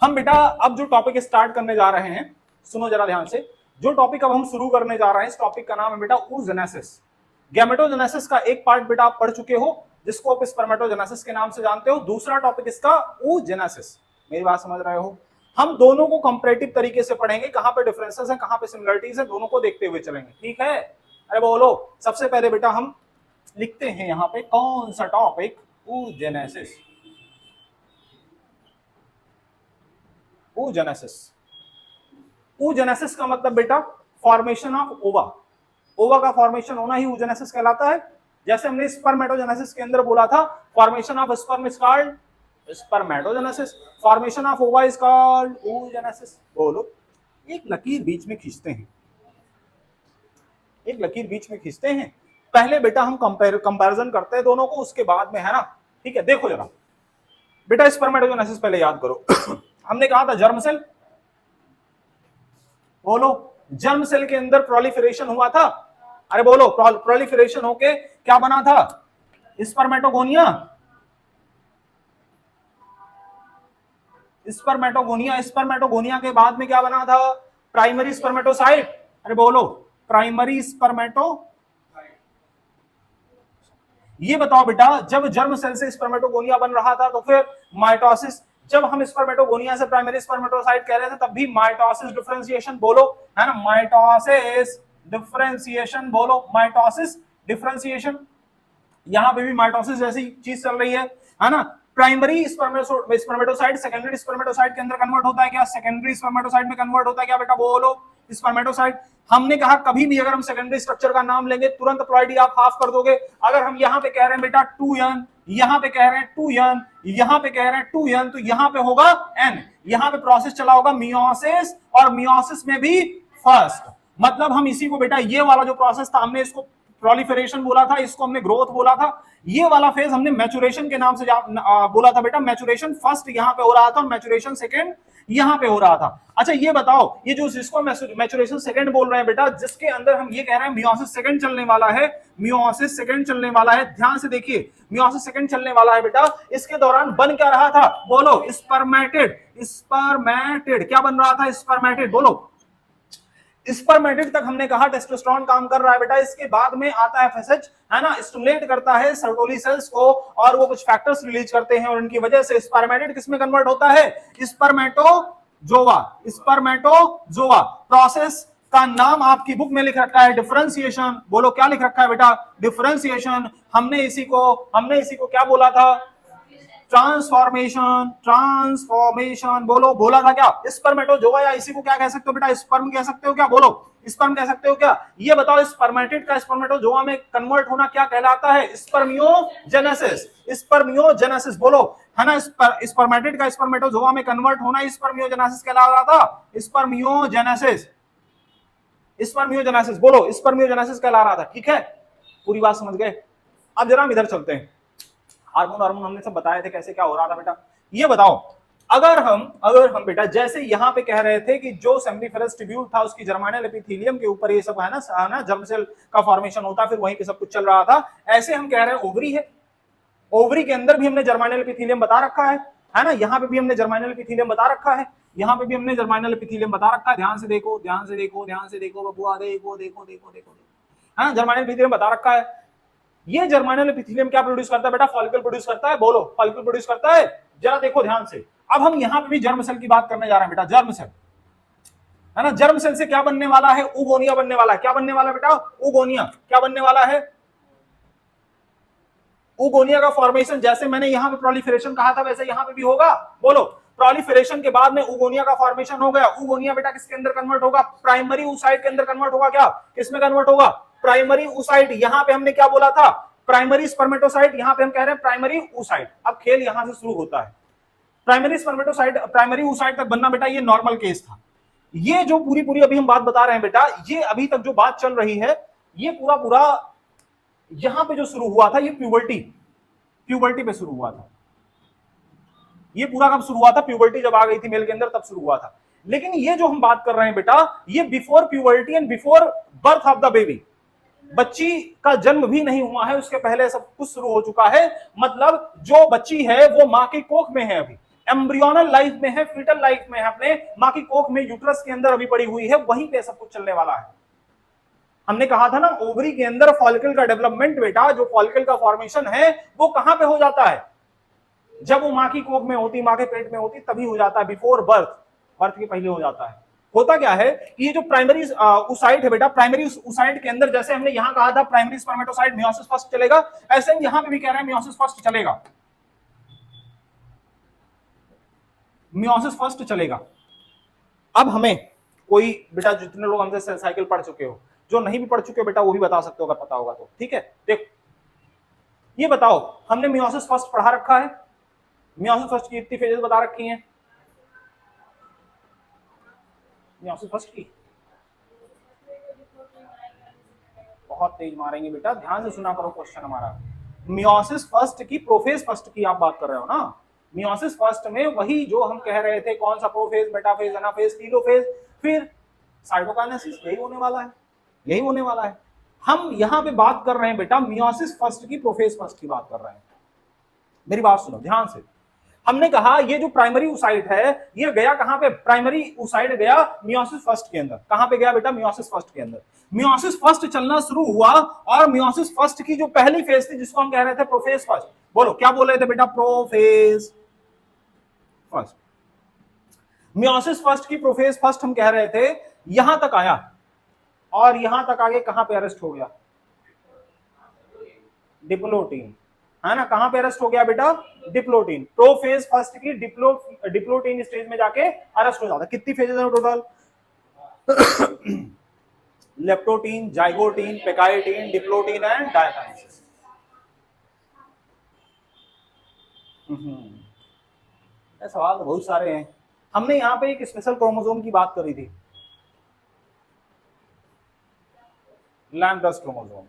हम बेटा अब जो टॉपिक स्टार्ट करने जा रहे हैं, सुनो जरा ध्यान से। जो टॉपिक अब हम शुरू करने जा रहे हैं, इस टॉपिक का नाम है बेटा oogenesis। गैमेटोजेनेसिस का एक पार्ट बेटा आप पढ़ चुके हो, जिसको आप स्पर्मेटोजेनेसिस के नाम से जानते हो। दूसरा टॉपिक इसका oogenesis। मेरी बात समझ रहे हो? हम दोनों को कंपैरेटिव तरीके से पढ़ेंगे, कहां पे डिफरेंसेस है, कहां पे सिमिलरिटीज है, दोनों को देखते हुए चलेंगे, ठीक है? अरे बोलो। सबसे पहले बेटा हम लिखते हैं यहां पे कौन सा टॉपिक, oogenesis। oogenesis oogenesis का मतलब बेटा फॉर्मेशन ऑफ ओवा। ओवा का फॉर्मेशन होना ही oogenesis कहलाता है। जैसे हमने स्पर्मेटोजेनेसिस के अंदर बोला था, formation of sperm is called spermatogenesis, formation of ओवा इज कॉल्ड oogenesis। बोलो। एक लकीर बीच में खींचते हैं, एक लकीर बीच में खींचते हैं। पहले बेटा हम कंपैरिजन करते हैं दोनों को, उसके बाद में, है ना? ठीक है, देखो जरा बेटा, स्पर्मेटोजेनेसिस पहले याद करो। हमने कहा था जर्म सेल। बोलो, जर्म सेल के अंदर प्रोलिफरेशन हुआ था। अरे बोलो, प्रोलिफरेशन होके क्या बना था? स्पर्मेटोगोनिया। स्पर्मेटोगोनिया, स्पर्मेटोगोनिया के बाद में क्या बना था? Primary spermatocyte. अरे बोलो, प्राइमरी स्पर्मेटो। ये बताओ बेटा, जब जर्म सेल से स्पर्मेटोगोनिया बन रहा था तो फिर माइटोसिस, जब हम स्पर्मेटोगोनिया से प्राइमरी स्पर्मेटोसाइट कह रहे थे तब भी माइटोसिस डिफरेंशिएशन, बोलो, है ना? माइटोसिस डिफरेंशिएशन, बोलो, माइटोसिस डिफरेंशिएशन। यहां पे भी माइटोसिस जैसी चीज चल रही है ना? प्राइमरी स्पर्मेटोसाइट सेकेंडरी स्पर्मेटोसाइट के अंदर कन्वर्ट होता है क्या? सेकेंडरी स्पर्मेटोसाइट में कन्वर्ट होता है क्या बेटा? बोलो, स्पर्मेटोसाइट। हमने कहा कभी भी अगर हम सेकेंडरी स्ट्रक्चर का नाम लेंगे तुरंत प्लॉइडी आप हाफ कर दोगे। अगर हम यहां पे कह रहे हैं बेटा 2n, यहां पे कह रहे हैं 2n, यहां पे कह रहे हैं 2n, तो यहां पे होगा n। यहां पे प्रोसेस चला होगा मियोसिस, और मियोसिस में भी फर्स्ट। मतलब हम इसी को बेटा, ये वाला जो प्रोसेस था, हमने इसको प्रोलिफरेशन बोला था, इसको हमने ग्रोथ बोला था। ये वाला फेज हमने मैचुरेशन के नाम से बोला था बेटा। मैचुरेशन फर्स्ट यहां पे हो रहा था और मैचुरेशन सेकंड यहां पे हो रहा था। अच्छा ये बताओ, ये जो जिसको मैचुरेशन सेकंड बोल रहे हैं बेटा, जिसके अंदर हम ये कह रहे हैं मियोसिस सेकंड चलने वाला है, मियोसिस सेकंड चलने वाला है, ध्यान से देखिए, मियोसिस सेकंड चलने वाला है बेटा। इसके दौरान बन क्या रहा था? बोलो, स्पर्मेटिड। स्पर्मेटिड क्या बन रहा था? स्पर्मेटिड। बोलो, स्पर्मेटिड तक हमने कहा टेस्टोस्टेरोन काम कर रहा है बेटा। इसके बाद में आता है एफएसएच, है ना? स्टिमुलेट करता है सर्टोली सेल्स को, और वो कुछ फैक्टर्स रिलीज करते हैं, और उनकी वजह से स्पर्मेटिड किस में कन्वर्ट होता है? स्पर्मेटोजोआ। स्पर्मेटोजोआ प्रोसेस का नाम आपकी बुक में लिख रखा है डिफरेंशिएशन। बोलो, क्या लिख रखा है बेटा? डिफरेंशिएशन। हमने इसी को क्या बोला था? ट्रांसफॉर्मेशन। ट्रांसफॉर्मेशन, बोलो, बोला था क्या? स्पर्मेटोजोआ, या इसी को क्या कह सकते हो बेटा? स्पर्म कह सकते हो क्या? बोलो, स्पर्म कह सकते हो क्या? ये बताओ, स्पर्मेटिड का स्पर्मेटोजोआ में कन्वर्ट होना क्या कहलाता है? स्पर्मियोजेनेसिस। स्पर्मियोजेनेसिस, बोलो, है ना? स्पर्मेटिड का स्पर्मेटोजोआ में कन्वर्ट होना स्पर्मियोजेनेसिस कहला रहा था। स्पर्मियोजेनेसिस, स्पर्मियोजेनेसिस, बोलो, स्पर्मियोजेनेसिस कहला रहा था। ठीक है, पूरी बात समझ गए? अब जरा हम इधर चलते हैं। हार्मोन हमने सब बताए थे कैसे क्या हो रहा था बेटा। ये बताओ, अगर हम बेटा जैसे यहां पे कह रहे थे कि जो सेम्निफेरस ट्यूब्यूल था उसकी जर्मानियल एपिथेलियम के ऊपर ये सब है ना, जर्म सेल का फॉर्मेशन होता, फिर वहीं पे सब कुछ चल रहा था। ऐसे हम कह रहे हैं ओवरी है, ओवरी के अंदर भी हमने जर्मानियल एपिथेलियम बता रखा है ना? यहाँ पे भी हमने जर्मानियल एपिथेलियम बता रखा है, यहाँ पे भी हमने जर्मानियल एपिथेलियम बता रखा है। ध्यान से देखो, ध्यान से देखो, ध्यान से देखो बबुआ, देखो देखो देखो देखो, हाँ, जर्मानियल एपिथेलियम बता रखा है। ये जर्मानियल एपिथेलियम क्या प्रोड्यूस करता है बेटा? फॉलिकल प्रोड्यूस करता है। बोलो, फॉलिकल प्रोड्यूस करता है। जरा देखो ध्यान से। अब हम यहां पे भी जर्म सेल की बात करने जा रहे हैं बेटा। जर्म सेल, है ना? जर्म सेल से क्या बनने वाला है? oogonia बनने वाला है। क्या बनने वाला है बेटा? oogonia। क्या बनने वाला है? oogonia का फॉर्मेशन, जैसे मैंने यहां पे प्रोलिफरेशन कहा था वैसे यहां पे भी होगा। बोलो, प्रोलिफरेशन के बाद में oogonia का फॉर्मेशन हो गया। oogonia बेटा किसके अंदर कन्वर्ट होगा? प्राइमरी oocyte के अंदर कन्वर्ट होगा। क्या किसमें कन्वर्ट होगा? Primary oocyte। यहां पे हमने क्या बोला था? Primary spermatocyte. यहां पे हम कह रहे हैं प्राइमरी oocyte। अब खेल यहां से शुरू होता है। प्राइमरी स्पर्मेटोसाइट, प्राइमरी oocyte तक बनना बेटा ये नॉर्मल केस था। ये जो पूरी अभी हम बात बता रहे हैं बेटा, ये अभी तक जो बात चल रही है, ये पूरा यहां पे जो शुरू हुआ था, ये प्यूबर्टी पे शुरू हुआ था। ये पूरा कब शुरू हुआ था? प्यूबर्टी जब आ गई थी मेल के अंदर तब शुरू हुआ था। लेकिन ये जो हम बात कर रहे हैं बेटा, ये before puberty and before birth of the baby. बच्ची का जन्म भी नहीं हुआ है, उसके पहले सब कुछ शुरू हो चुका है। मतलब जो बच्ची है वो मां के कोख में है अभी। एम्ब्रियोनल लाइफ में है, फीटल लाइफ में है, अपने मां की कोख में यूट्रस के अंदर अभी पड़ी हुई है, वहीं पे सब कुछ चलने वाला है। हमने कहा था ना ओवरी के अंदर फॉलिकल का डेवलपमेंट बेटा, जो फॉलिकल का फॉर्मेशन है वो कहां पे हो जाता है, जब वो मां की कोख में होती, मां के पेट में होती तभी हो जाता है, बिफोर बर्थ, बर्थ के पहले हो जाता है। होता क्या है कि ये जो प्राइमरी ऊसाइट है बेटा, प्राइमरी ऊसाइट के अंदर जैसे हमने यहां कहा था प्राइमरी स्पर्मेटोसाइट मियोसिस फर्स्ट चलेगा, ऐसे हम यहां पे भी कह रहे हैं मियोसिस फर्स्ट चलेगा, मियोसिस फर्स्ट चलेगा। अब हमें कोई बेटा, जितने लोग हमसे सेल साइकिल पढ़ चुके हो, जो नहीं भी पढ़ चुके हो बेटा वो भी बता सकते हो अगर पता होगा तो, ठीक है। देखो ये बताओ, हमने मियोसिस फर्स्ट पढ़ा रखा है, मियोसिस फर्स्ट की इतनी फेजेस बता रखी हैं, मियोसिस फर्स्ट की बहुत तेज मारेंगे बेटा, ध्यान से सुना करो क्वेश्चन हमारा। मियोसिस फर्स्ट की प्रोफेज फर्स्ट की आप बात कर रहे हो ना, मियोसिस फर्स्ट में वही जो हम कह रहे थे, कौन सा प्रोफेज, मेटाफेज, एनाफेज, टीलोफेज, फिर साइटोकाइनेसिस, यही होने वाला है, यही होने वाला है। हम यहां पे बात कर रहे हैं बेटा मियोसिस फर्स्ट की, प्रोफेज फर्स्ट की बात कर रहे हैं। मेरी बात सुनो ध्यान से, हमने कहा ये जो प्राइमरी ऊसाइट है ये गया कहां पे, प्राइमरी ऊसाइट गया मियोसिस फर्स्ट के अंदर। कहां पे गया बेटा, मियोसिस फर्स्ट के अंदर। मियोसिस फर्स्ट चलना शुरू हुआ और मियोसिस फर्स्ट की जो पहली फेज थी जिसको हम कह रहे थे प्रोफेज फर्स्ट, बोलो क्या बोल रहे थे बेटा, प्रोफेज फर्स्ट। मियोसिस फर्स्ट की प्रोफेज फर्स्ट हम कह रहे थे, यहां तक आया और यहां तक आगे कहां पे अरेस्ट हो गया, डिप्लोटीन, है ना, कहां पे अरेस्ट हो गया बेटा, डिप्लोटीन। प्रोफेज फर्स्ट की डिप्लोटीन स्टेज में जाके अरेस्ट हो जाता है। कितनी फेजेस है total, leptotene, zygotene, pachytene, diplotene and diakinesis. सवाल तो बहुत सारे हैं। हमने यहां पे एक स्पेशल क्रोमोसोम की बात करी थी, लैम्ब्डस क्रोमोसोम।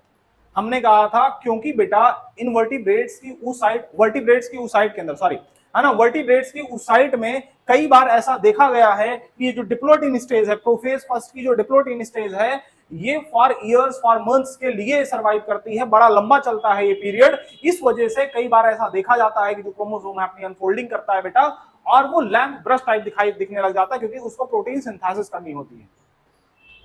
हमने कहा था क्योंकि बेटा इन वर्टिब्रेट्स की ऊसाइट के अंदर, सॉरी, है ना, वर्टिब्रेट्स की ऊसाइट में कई बार ऐसा देखा गया है कि ये जो डिप्लोटीन स्टेज है, प्रोफेज फर्स्ट की जो डिप्लोटीन स्टेज है, ये फॉर इयर्स, फॉर मंथ्स के लिए सर्वाइव करती है, बड़ा लंबा चलता है ये पीरियड। इस वजह से कई बार ऐसा देखा जाता है कि जो क्रोमोसोम है अपनी अनफोल्डिंग करता है बेटा, और वो लैम्प ब्रश टाइप दिखने लग जाता है, क्योंकि उसको प्रोटीन सिंथेसिस करनी होती है।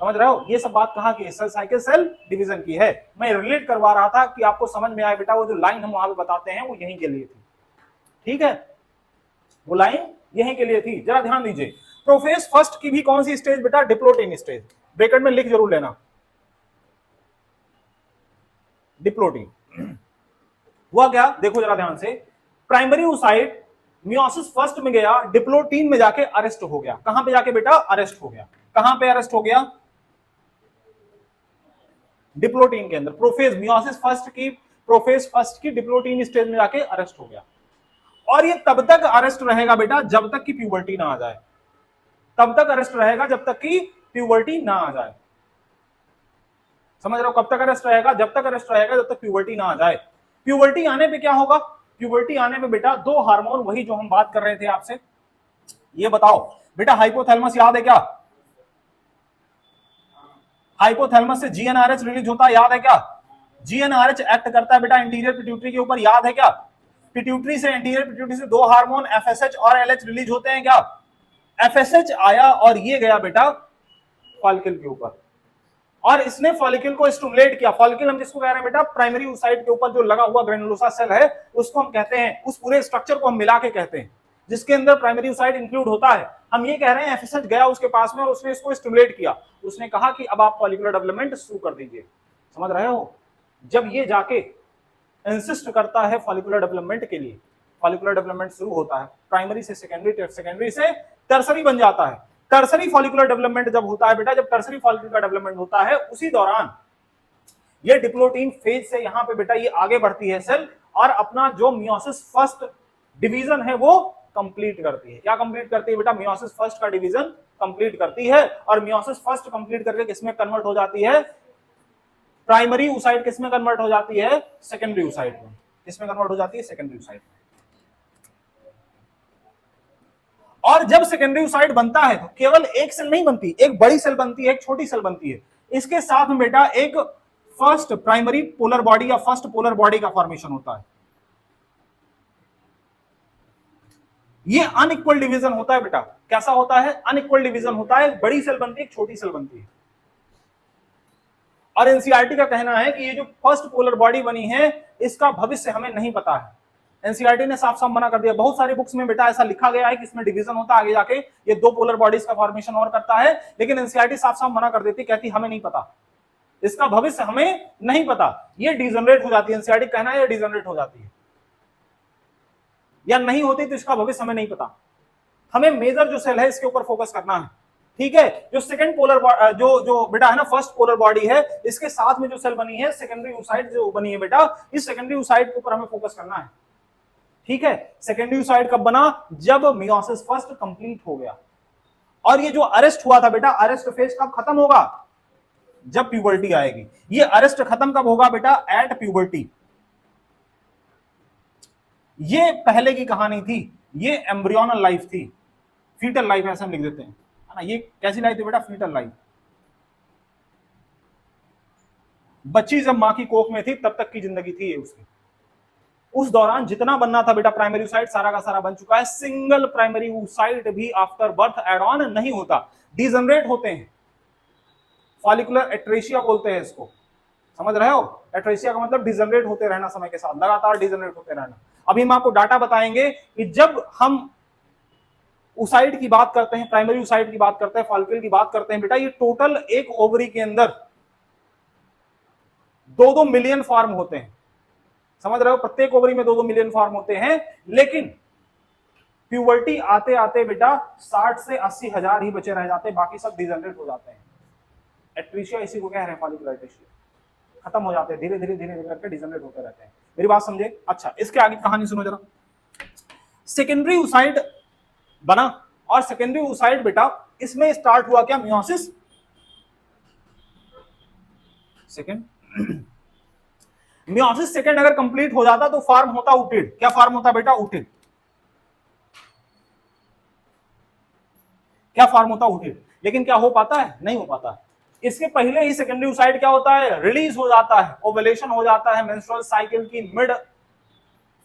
समझ रहे हो, ये सब बात कहाँ की है, सेल साइकिल सेल डिवीजन की है। मैं रिलेट करवा रहा था कि आपको समझ में आए बेटा, वो जो लाइन हम वहां पे बताते हैं वो यहीं के लिए थी, ठीक है, वो लाइन यहीं के लिए थी, जरा ध्यान दीजिए। प्रोफेज फर्स्ट की भी कौन सी स्टेज बेटा, डिप्लोटीन स्टेज, ब्रैकेट में लिख जरूर लेना, डिप्लोटीन। हुआ क्या, देखो जरा ध्यान से, प्राइमरी ऊसाइट मियोसिस फर्स्ट में गया, डिप्लोटीन में जाके अरेस्ट हो गया। कहां पे जाके बेटा अरेस्ट हो गया, कहां पे अरेस्ट हो गया, डिप्लोटीन के अंदर। प्रोफेज मियोसिस फर्स्ट की, प्रोफेज फर्स्ट की डिप्लोटीन स्टेज में जाके अरेस्ट हो गया, और ये तब तक अरेस्ट रहेगा बेटा जब तक कि प्यूबर्टी ना आ जाए, तब तक अरेस्ट रहेगा जब तक कि प्यूबर्टी ना आ जाए। समझ रहे हो, कब तक अरेस्ट रहेगा, जब तक अरेस्ट रहेगा जब तक प्यूबर्टी ना आ जाए। प्यूबर्टी आने पे क्या होगा, प्यूबर्टी आने पे बेटा दो हार्मोन, वही जो हम बात कर रहे थे आपसे, ये बताओ बेटा, हाइपोथैलेमस याद है क्या, हाइपोथैलेमस से जीएनआरएच रिलीज होता है, याद है क्या, जीएनआरएच एक्ट करता है बेटा इंटीरियर पिट्यूटरी के ऊपर, याद है क्या, पिट्यूटरी से, इंटीरियर पिट्यूटरी से दो हार्मोन एफएसएच और एलएच रिलीज होते हैं क्या, एफएसएच आया और ये गया बेटा फॉलिकल के ऊपर, और इसने फॉलिकल को स्टिमुलेट किया। फॉलिकल हम जिसको कह रहे हैं बेटा, प्राइमरी ऊसाइट के ऊपर जो लगा हुआ ग्रेनुलोसा सेल है, उसको हम कहते हैं, उस पूरे स्ट्रक्चर को हम मिला के कहते हैं, जिसके अंदर प्राइमरी ऊसाइट इंक्लूड होता है। हम ये कह रहे हैं एफएसएच गया उसके पास में और उसने इसको स्टिमुलेट किया, उसने कहा कि अब आप फॉलिकुलर डेवलपमेंट शुरू कर दीजिए। समझ रहे हो, जब ये जाके इंसिस्ट करता है फॉलिकुलर डेवलपमेंट के लिए, फॉलिकुलर डेवलपमेंट शुरू होता है, प्राइमरी से सेकेंडरी, सेकेंडरी से टर्सरी बन जाता है। टर्सरी फॉलिकुलर डेवलपमेंट जब होता है बेटा, जब टर्सरी फॉलिकल का डेवलपमेंट होता है, उसी दौरान ये डिप्लोटीन फेज से यहां पे बेटा ये आगे बढ़ती है सेल, और अपना जो मियोसिस फर्स्ट डिवीजन है वो कंप्लीट करती है। क्या कंप्लीट करती है बेटा, मियोसिस फर्स्ट का डिवीजन कंप्लीट करती है, और मियोसिस फर्स्ट कंप्लीट करके किसमें कन्वर्ट हो जाती है, प्राइमरी ऊसाइट किसमें कन्वर्ट हो जाती है, सेकेंडरी ऊसाइट में। किसमें कन्वर्ट हो जाती है, सेकेंडरी ऊसाइट में। और जब सेकेंडरी ऊसाइट बनता है तो केवल एक सेल नहीं बनती, एक बड़ी सेल बनती है, एक छोटी सेल बनती है, इसके साथ में बेटा एक फर्स्ट प्राइमरी पोलर बॉडी या फर्स्ट पोलर बॉडी का फॉर्मेशन होता है। ये अनइक्वल डिवीजन होता है बेटा। कैसा होता है? अनइक्वल डिवीजन होता है। बड़ी सेल बनती है, छोटी सेल बनती है। और एनसीईआरटी का कहना है कि ये जो फर्स्ट पोलर बॉडी बनी है इसका भविष्य हमें नहीं पता है। एनसीईआरटी ने साफ साफ मना कर दिया। बहुत सारी बुक्स में बेटा ऐसा लिखा गया है कि इसमें डिवीजन होता है, आगे जाके ये दो पोलर बॉडीज का फॉर्मेशन और करता है, लेकिन एनसीईआरटी साफ साफ मना कर देती, कहती हमें नहीं पता, इसका भविष्य हमें नहीं पता, ये डिजनरेट हो जाती है। एनसीईआरटी कहना है ये डिजनरेट हो जाती है या नहीं होती, तो इसका भविष्य हमें नहीं पता। हमें मेजर जो सेल है इसके ऊपर फोकस करना है, ठीक है। जो सेकंड पोलर जो बेटा है ना फर्स्ट पोलर बॉडी है, इसके साथ में जो सेल बनी है सेकेंडरी oocyte जो बनी है बेटा, इस सेकेंडरी oocyte के ऊपर हमें फोकस करना है, ठीक है। सेकेंडरी oocyte कब बना? जब मियोसिस फर्स्ट कंप्लीट हो गया। और ये जो अरेस्ट हुआ था बेटा, अरेस्ट फेज कब खत्म होगा? जब प्यूबर्टी आएगी। ये अरेस्ट खत्म कब होगा बेटा? At puberty. ये पहले की कहानी थी, ये एम्ब्रियोनल लाइफ थी, फीटल लाइफ ऐसा हम लिख देते हैं, है ना। ये कैसी लाइफ थी बेटा? Foetal life. बच्ची जब मां की कोख में थी तब तक की जिंदगी थी ये उसकी। उस दौरान जितना बनना था बेटा प्राइमरी oocyte सारा का सारा बन चुका है। सिंगल प्राइमरी oocyte भी आफ्टर बर्थ एड ऑन नहीं होता, डिजनरेट होते हैं। फॉलिकुलर एट्रेशिया बोलते हैं इसको, समझ रहे हो? एट्रेशिया का मतलब डिजनरेट होते रहना, समय के साथ लगातार डिजनरेट होते रहना। अभी हम आपको डाटा बताएंगे कि जब हम oocyte की बात करते हैं, प्राइमरी oocyte की बात करते हैं, फॉलिकल की बात करते हैं बेटा, ये टोटल एक ओवरी के अंदर 2-2 मिलियन फॉर्म होते हैं, समझ रहे हो? प्रत्येक ओवरी में 2-2 मिलियन फॉर्म होते हैं। लेकिन प्यूबर्टी आते आते बेटा 60 से 80 हजार ही बचे रह जाते हैं, बाकी सब डिजनरेट हो जाते हैं। एट्रेशिया इसी को कह रहे हैं, फॉलिकुलर एट्रेशिया। खत्म हो जाते हैं, धीरे धीरे धीरे धीरे करके डिजनरेट होते रहते हैं। मेरी बात समझे? अच्छा, इसके आगे कहानी सुनो जरा। सेकेंडरी oocyte बना, और सेकेंडरी oocyte बेटा इसमें स्टार्ट हुआ क्या? Meiosis second. मियोसिस सेकेंड अगर कंप्लीट हो जाता तो फॉर्म होता oocyte। क्या फॉर्म होता बेटा? oocyte। क्या फॉर्म होता? oocyte। लेकिन क्या हो पाता है? नहीं हो पाता है। इसके पहले ही सेकेंडरी oocyte क्या होता है? रिलीज हो जाता है, ओवुलेशन हो जाता है। मेंस्ट्रुअल साइकिल की मिड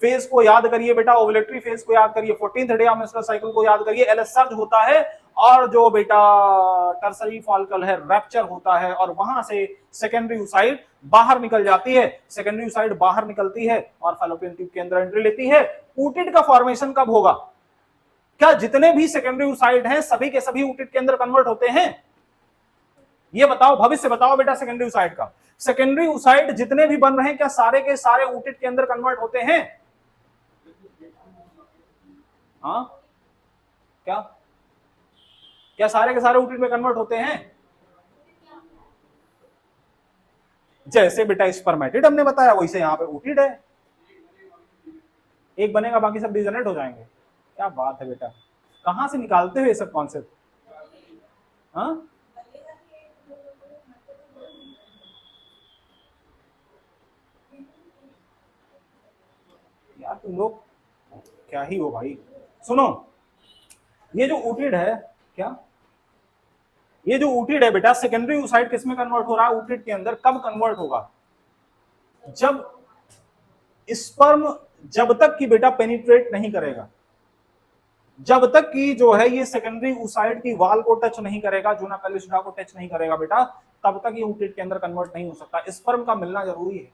फेज को याद करिए बेटा, ओवुलेटरी फेज को याद करिए, 14th day of menstrual cycle को याद करिए। एलएस सर्ज होता है और जो बेटा टर्सरी फॉलिकल है रैप्चर होता है, और वहां से सेकेंडरी oocyte बाहर निकल जाती है। सेकेंडरी oocyte बाहर निकलती है और फैलोपियन ट्यूब के अंदर एंट्री लेती है। oocyte का फॉर्मेशन कब होगा? क्या जितने भी सेकेंडरी oocyte हैं सभी के सभी oocyte के अंदर कन्वर्ट होते हैं? ये बताओ, भविष्य बताओ बेटा सेकेंडरी oocyte का। सेकेंडरी oocyte जितने भी बन रहे हैं क्या सारे के सारे oocyte के अंदर कन्वर्ट होते हैं? हाँ, क्या क्या सारे के सारे oocyte में कन्वर्ट होते हैं? जैसे बेटा स्पर्मेटिड हमने बताया वैसे यहाँ पे oocyte है। एक बनेगा बाकी सब डिजनरेट हो जाएंगे। क्या बात है बेटा, कहां से निकालते हो ये सब कॉन्सेप्ट? हाँ, यार तुम लोग क्या ही हो भाई। सुनो, ये जो oocyte है, क्या ये जो oocyte है बेटा, सेकेंडरी oocyte किसमें कन्वर्ट हो रहा है? oocyte के अंदर। कब कन्वर्ट होगा? जब स्पर्म, जब तक कि बेटा पेनिट्रेट नहीं करेगा, जब तक कि जो है ये सेकेंडरी oocyte की वाल को टच नहीं करेगा, जूना पेलिसिडा को टच नहीं करेगा बेटा, तब तक ये oocyte के अंदर कन्वर्ट नहीं हो सकता। स्पर्म का मिलना जरूरी है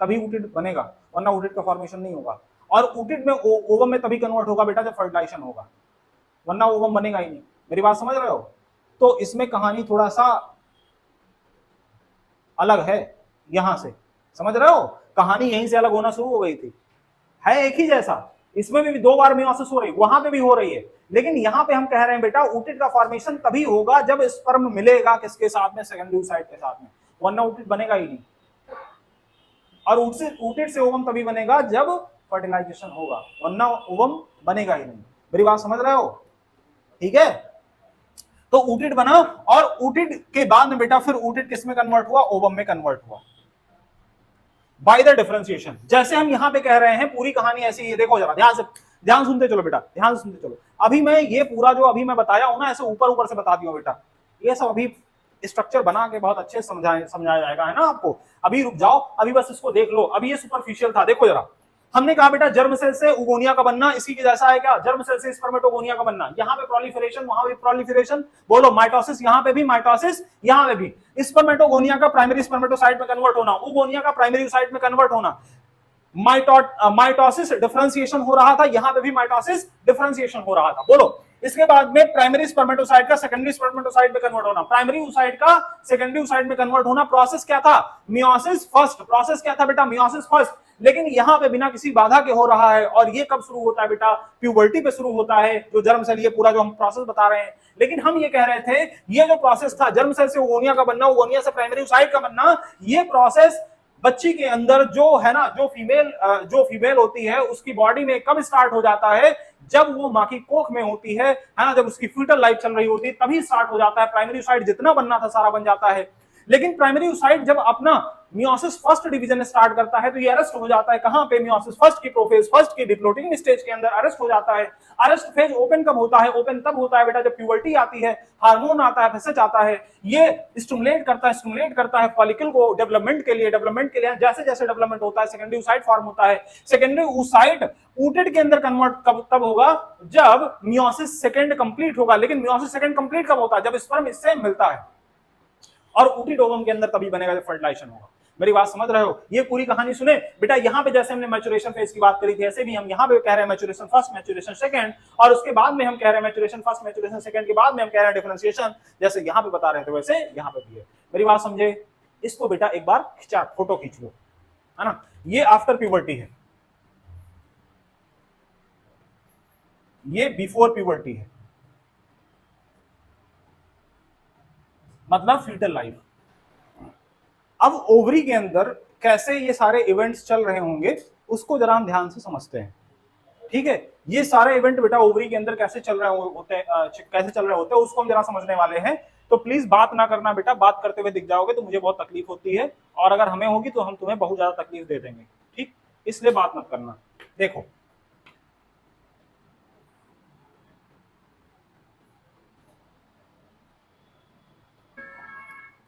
तभी oocyte बनेगा, वरना oocyte का फॉर्मेशन नहीं होगा। और oocyte में ओवम में तभी कन्वर्ट होगा बेटा जब फर्टिलाइजेशन होगा, वरना ओवम बनेगा ही नहीं। मेरी बात समझ रहे हो? तो इसमें कहानी थोड़ा सा अलग है, यहां से समझ रहे हो? कहानी यहीं से अलग होना शुरू हो गई थी। है एक ही जैसा, इसमें भी 2 बार मियोसिस हो रही, वहां पे भी हो रही है, लेकिन यहां पे हम कह रहे हैं बेटा oocyte का फॉर्मेशन तभी होगा जब स्पर्म मिलेगा किसके साथ में? सेकेंडरी oocyte के साथ में, वरना oocyte बनेगा ही नहीं। और oocyte से ओवम तभी बनेगा जब फर्टिलाइजेशन होगा, वरना ओवम बनेगा ही नहीं। मेरी बात समझ रहे हो? ठीक है, तो oocyte बना, और oocyte के बाद में बेटा फिर oocyte किस में कन्वर्ट हुआ? ओवम में कन्वर्ट हुआ बाय द डिफरेंशिएशन। जैसे हम यहां पे कह रहे हैं, पूरी कहानी ऐसी है। देखो जरा ध्यान से, ध्यान सुनते चलो बेटा, ध्यान से सुनते चलो। अभी मैं ये पूरा जो अभी मैं बताया हूं ना, ऐसे ऊपर ऊपर से बता दिया बेटा, ये सब अभी स्ट्रक्चर बना के बहुत अच्छे समझाया जाएगा, है ना आपको। अभी रुक जाओ, अभी बस इसको देख लो। अभी ये सुपरफिशियल था, देखो जरा, हमने कहा बेटा जर्म सेल से उगोनिया का बनना इसी के जैसा है क्या, जर्म सेल से स्पर्मेटोगोनिया का बनना, यहाँ पे प्रोलिफरेशन वहां भी प्रोलिफरेशन, बोलो माइटोसिस, यहाँ पे भी माइटोसिस, यहाँ पे भी स्पर्मेटोगोनिया का प्राइमरी स्पर्मेटोसाइट में कन्वर्ट होना, उगोनिया का प्राइमरी ओसाइट में कन्वर्ट होना, माइटोसिस डिफरेंशिएशन हो रहा था, यहां पे भी माइटोसिस डिफरेंशिएशन हो रहा था। बोलो इसके बाद में प्राइमरी स्पर्मेटोसाइट का सेकेंडरी स्पर्मेटोसाइट में कन्वर्ट होना, प्राइमरी ओसाइट का सेकेंडरी ओसाइट में कन्वर्ट होना, प्रोसेस क्या था, मियोसिस फर्स्ट, प्रोसेस क्या था बेटा, मियोसिस फर्स्ट। लेकिन यहां पे बिना किसी बाधा के हो रहा है, और ये कब शुरू होता है बेटा, प्यूबर्टी पे शुरू होता है, जो जर्म सेल, ये पूरा जो हम प्रोसेस बता रहे हैं। लेकिन हम ये कह रहे थे ये जो प्रोसेस था जर्म सेल से ओगोनिया का बनना, ओगोनिया से प्राइमरी ओसाइट का बनना, ये प्रोसेस बच्ची के अंदर जो है ना, जो फीमेल होती है उसकी बॉडी में कब स्टार्ट हो जाता है, जब वो मां की कोख में होती है ना, जब उसकी फ्यूटल लाइफ चल रही होती है तभी स्टार्ट हो जाता है। प्राइमरी ओसाइट जितना बनना था सारा बन जाता है। लेकिन प्राइमरी ओसाइट जब अपना मियोसिस फर्स्ट डिवीजन स्टार्ट करता है तो ये अरेस्ट हो जाता है, कहां पे, मियोसिस फर्स्ट की प्रोफेज फर्स्ट की डिप्लोटिंग स्टेज के अंदर अरेस्ट हो जाता है। अरेस्ट फेज ओपन कब होता है, ओपन तब होता है बेटा जब प्यूबर्टी आती है, हार्मोन आता है, फैसेज आता है, ये स्टिमुलेट करता है फॉलिकल को डेवलपमेंट के लिए जैसे जैसे डेवलपमेंट होता है सेकेंडरी ओसाइट फॉर्म होता है। सेकेंडरी ओसाइट ऊटेड के अंदर कन्वर्ट कब होगा, जब मियोसिस सेकंड कंप्लीट होगा। लेकिन मियोसिस सेकंड कंप्लीट कब होता है, जब स्पर्म इससे मिलता है, और ऊटेड ओवम के अंदर तभी बनेगा जब फर्टिलाइजेशन होगा। मेरी बात समझ रहे हो, ये पूरी कहानी सुने बेटा। यहां पे जैसे हमने मैच्योरेशन फेज की बात करी थी, ऐसे भी हम यहां पे कह रहे हैं मैच्योरेशन फर्स्ट, मैच्योरेशन सेकंड, और उसके बाद में हम कह रहे हैं मैच्योरेशन फर्स्ट, मैच्योरेशन सेकंड के बाद में हम कह रहे हैं डिफरेंशिएशन, जैसे यहां पे बता रहे थे वैसे यहां पे भी है। मेरी बात समझे, इसको बेटा एक बार खिंचा फोटो खींच लो, है ना। ये आफ्टर प्यूबर्टी है, ये बिफोर प्यूबर्टी है, मतलब फीटल लाइफ। अब ओवरी के अंदर कैसे ये सारे इवेंट्स चल रहे होंगे उसको जरा हम ध्यान से समझते हैं, ठीक है। ये सारे इवेंट बेटा ओवरी के अंदर कैसे चल रहे होते हैं उसको हम जरा समझने वाले हैं। तो प्लीज बात ना करना बेटा, बात करते हुए दिख जाओगे तो मुझे बहुत तकलीफ होती है, और अगर हमें होगी तो हम तुम्हें बहुत ज्यादा तकलीफ दे देंगे, ठीक, इसलिए बात मत करना। देखो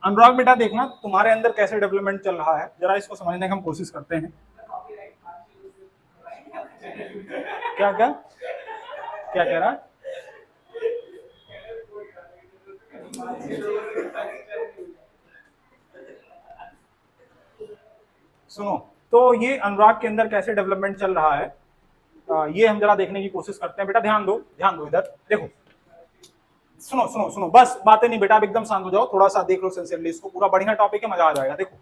अनुराग बेटा, देखना तुम्हारे अंदर कैसे डेवलपमेंट चल रहा है, जरा इसको समझने की हम कोशिश करते हैं। क्या क्या क्या कह रहा है? सुनो, तो ये अनुराग के अंदर कैसे डेवलपमेंट चल रहा है, ये हम जरा देखने की कोशिश करते हैं। बेटा ध्यान दो इधर देखो, सुनो सुनो सुनो, बस बातें नहीं बेटा, आप एकदम शांत हो जाओ, थोड़ा सा देख लो सिंसियरली इसको, पूरा बढ़िया टॉपिक है, मजा आ जाएगा। देखो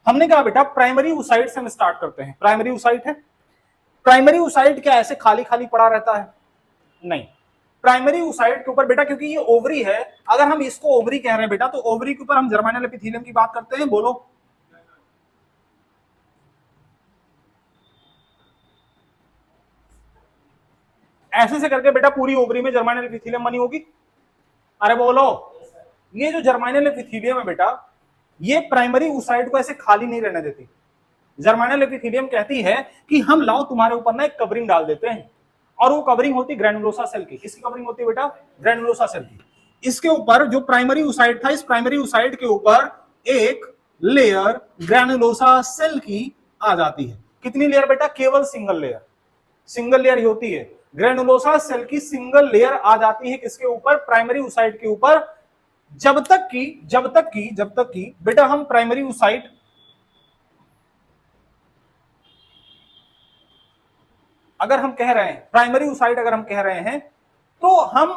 हमने कहा बेटा प्राइमरी ओसाइट से हम स्टार्ट करते हैं। प्राइमरी ओसाइट है, प्राइमरी ओसाइट क्या ऐसे खाली खाली पड़ा रहता है? नहीं, प्राइमरी ओसाइट के ऊपर बेटा, क्योंकि ये ओवरी है, अगर हम इसको ओवरी कह रहे हैं बेटा, तो ओवरी के ऊपर हम जर्माइनल एपिथेलियम की बात करते हैं। बोलो ऐसे से करके बेटा पूरी ओवरी में जर्माइनल एपिथेलियम बनी होगी। अरे बोलो, ये जो जर्माइनल एपिथेलियम है बेटा, ये प्राइमरी ओसाइट को ऐसे खाली नहीं रहने देती। जर्माइनल एपिथेलियम कहती है कि हम लाओ तुम्हारे ऊपर ना एक कवरिंग डाल देते हैं, और वो कवरिंग होती ग्रैनुलोसा सेल की। किसकी कवरिंग होती है बेटा? ग्रैनुलोसा सेल की। इसके ऊपर जो प्राइमरी ओसाइट था, इस प्राइमरी ओसाइट के ऊपर एक लेयर ग्रैनुलोसा सेल की आ जाती है। कितनी लेयर बेटा? केवल सिंगल लेयर ही होती है। ग्रैनुलोसा सेल की सिंगल लेयर आ जाती है किसके ऊपर? प्राइमरी ओसाइट के ऊपर। जब तक की बेटा हम प्राइमरी ओसाइट, अगर हम कह रहे हैं प्राइमरी ओसाइट, अगर हम कह रहे हैं तो हम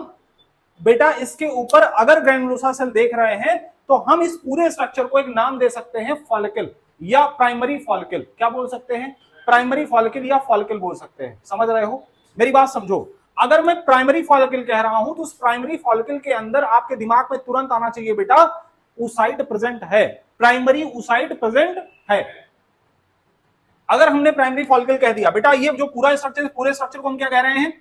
बेटा इसके ऊपर अगर ग्रैनुलोसा सेल देख रहे हैं तो हम इस पूरे स्ट्रक्चर को एक नाम दे सकते हैं फॉलिकल या प्राइमरी फॉलिकल। क्या बोल सकते हैं? प्राइमरी फॉलिकल या फॉलिकल बोल सकते हैं। समझ रहे हो? मेरी बात समझो, अगर मैं प्राइमरी फॉलिकल कह रहा हूं तो उस प्राइमरी फॉलिकल के अंदर आपके दिमाग में तुरंत आना चाहिए बेटा ओसाइट प्रेजेंट है, प्राइमरी ओसाइट प्रेजेंट है। अगर हमने प्राइमरी फॉलिकल कह दिया बेटा, ये जो पूरा स्ट्रक्चर, पूरे स्ट्रक्चर को हम क्या कह रहे हैं?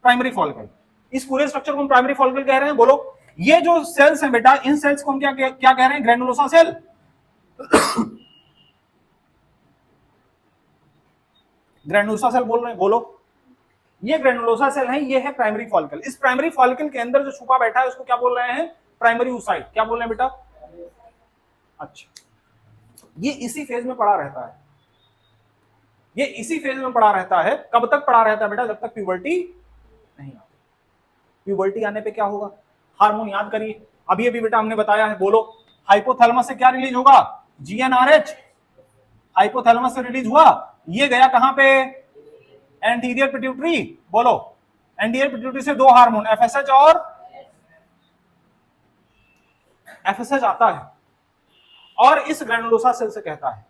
Primary follicle. इस पूरे स्ट्रक्चर को हम प्राइमरी फॉलिकल कह रहे हैं। बोलो, ये जो सेल्स हैं बेटा, इन सेल्स को हम क्या क्या कह रहे हैं? Granulosa cell. ग्रैनुलोसा सेल बोल रहे हैं। बोलो, ये ग्रैनुलोसा सेल है, ये है प्राइमरी फॉलिकल। इस प्राइमरी फॉलिकल के अंदर जो छुपा बैठा है उसको क्या बोल रहे हैं? Primary oocyte. क्या बोल रहे हैं बेटा? अच्छा, ये इसी फेज में पड़ा रहता है। ये इसी फेज में पड़ा रहता है। कब तक पड़ा रहता है बेटा? जब तक प्यूबर्टी नहीं आती। प्यूबर्टी आने पे क्या होगा? हार्मोन याद करिए, अभी अभी बेटा हमने बताया है, बोलो। हाइपोथैलेमस से क्या रिलीज होगा? जीएनआरएच। हाइपोथैलेमस से रिलीज हुआ, ये गया कहां पे? Anterior pituitary. बोलो, एंटीरियर पिट्यूटरी से दो हार्मोन एफएसएच और एफएसएच आता है और इस ग्रैनुलोसा सेल से कहता है,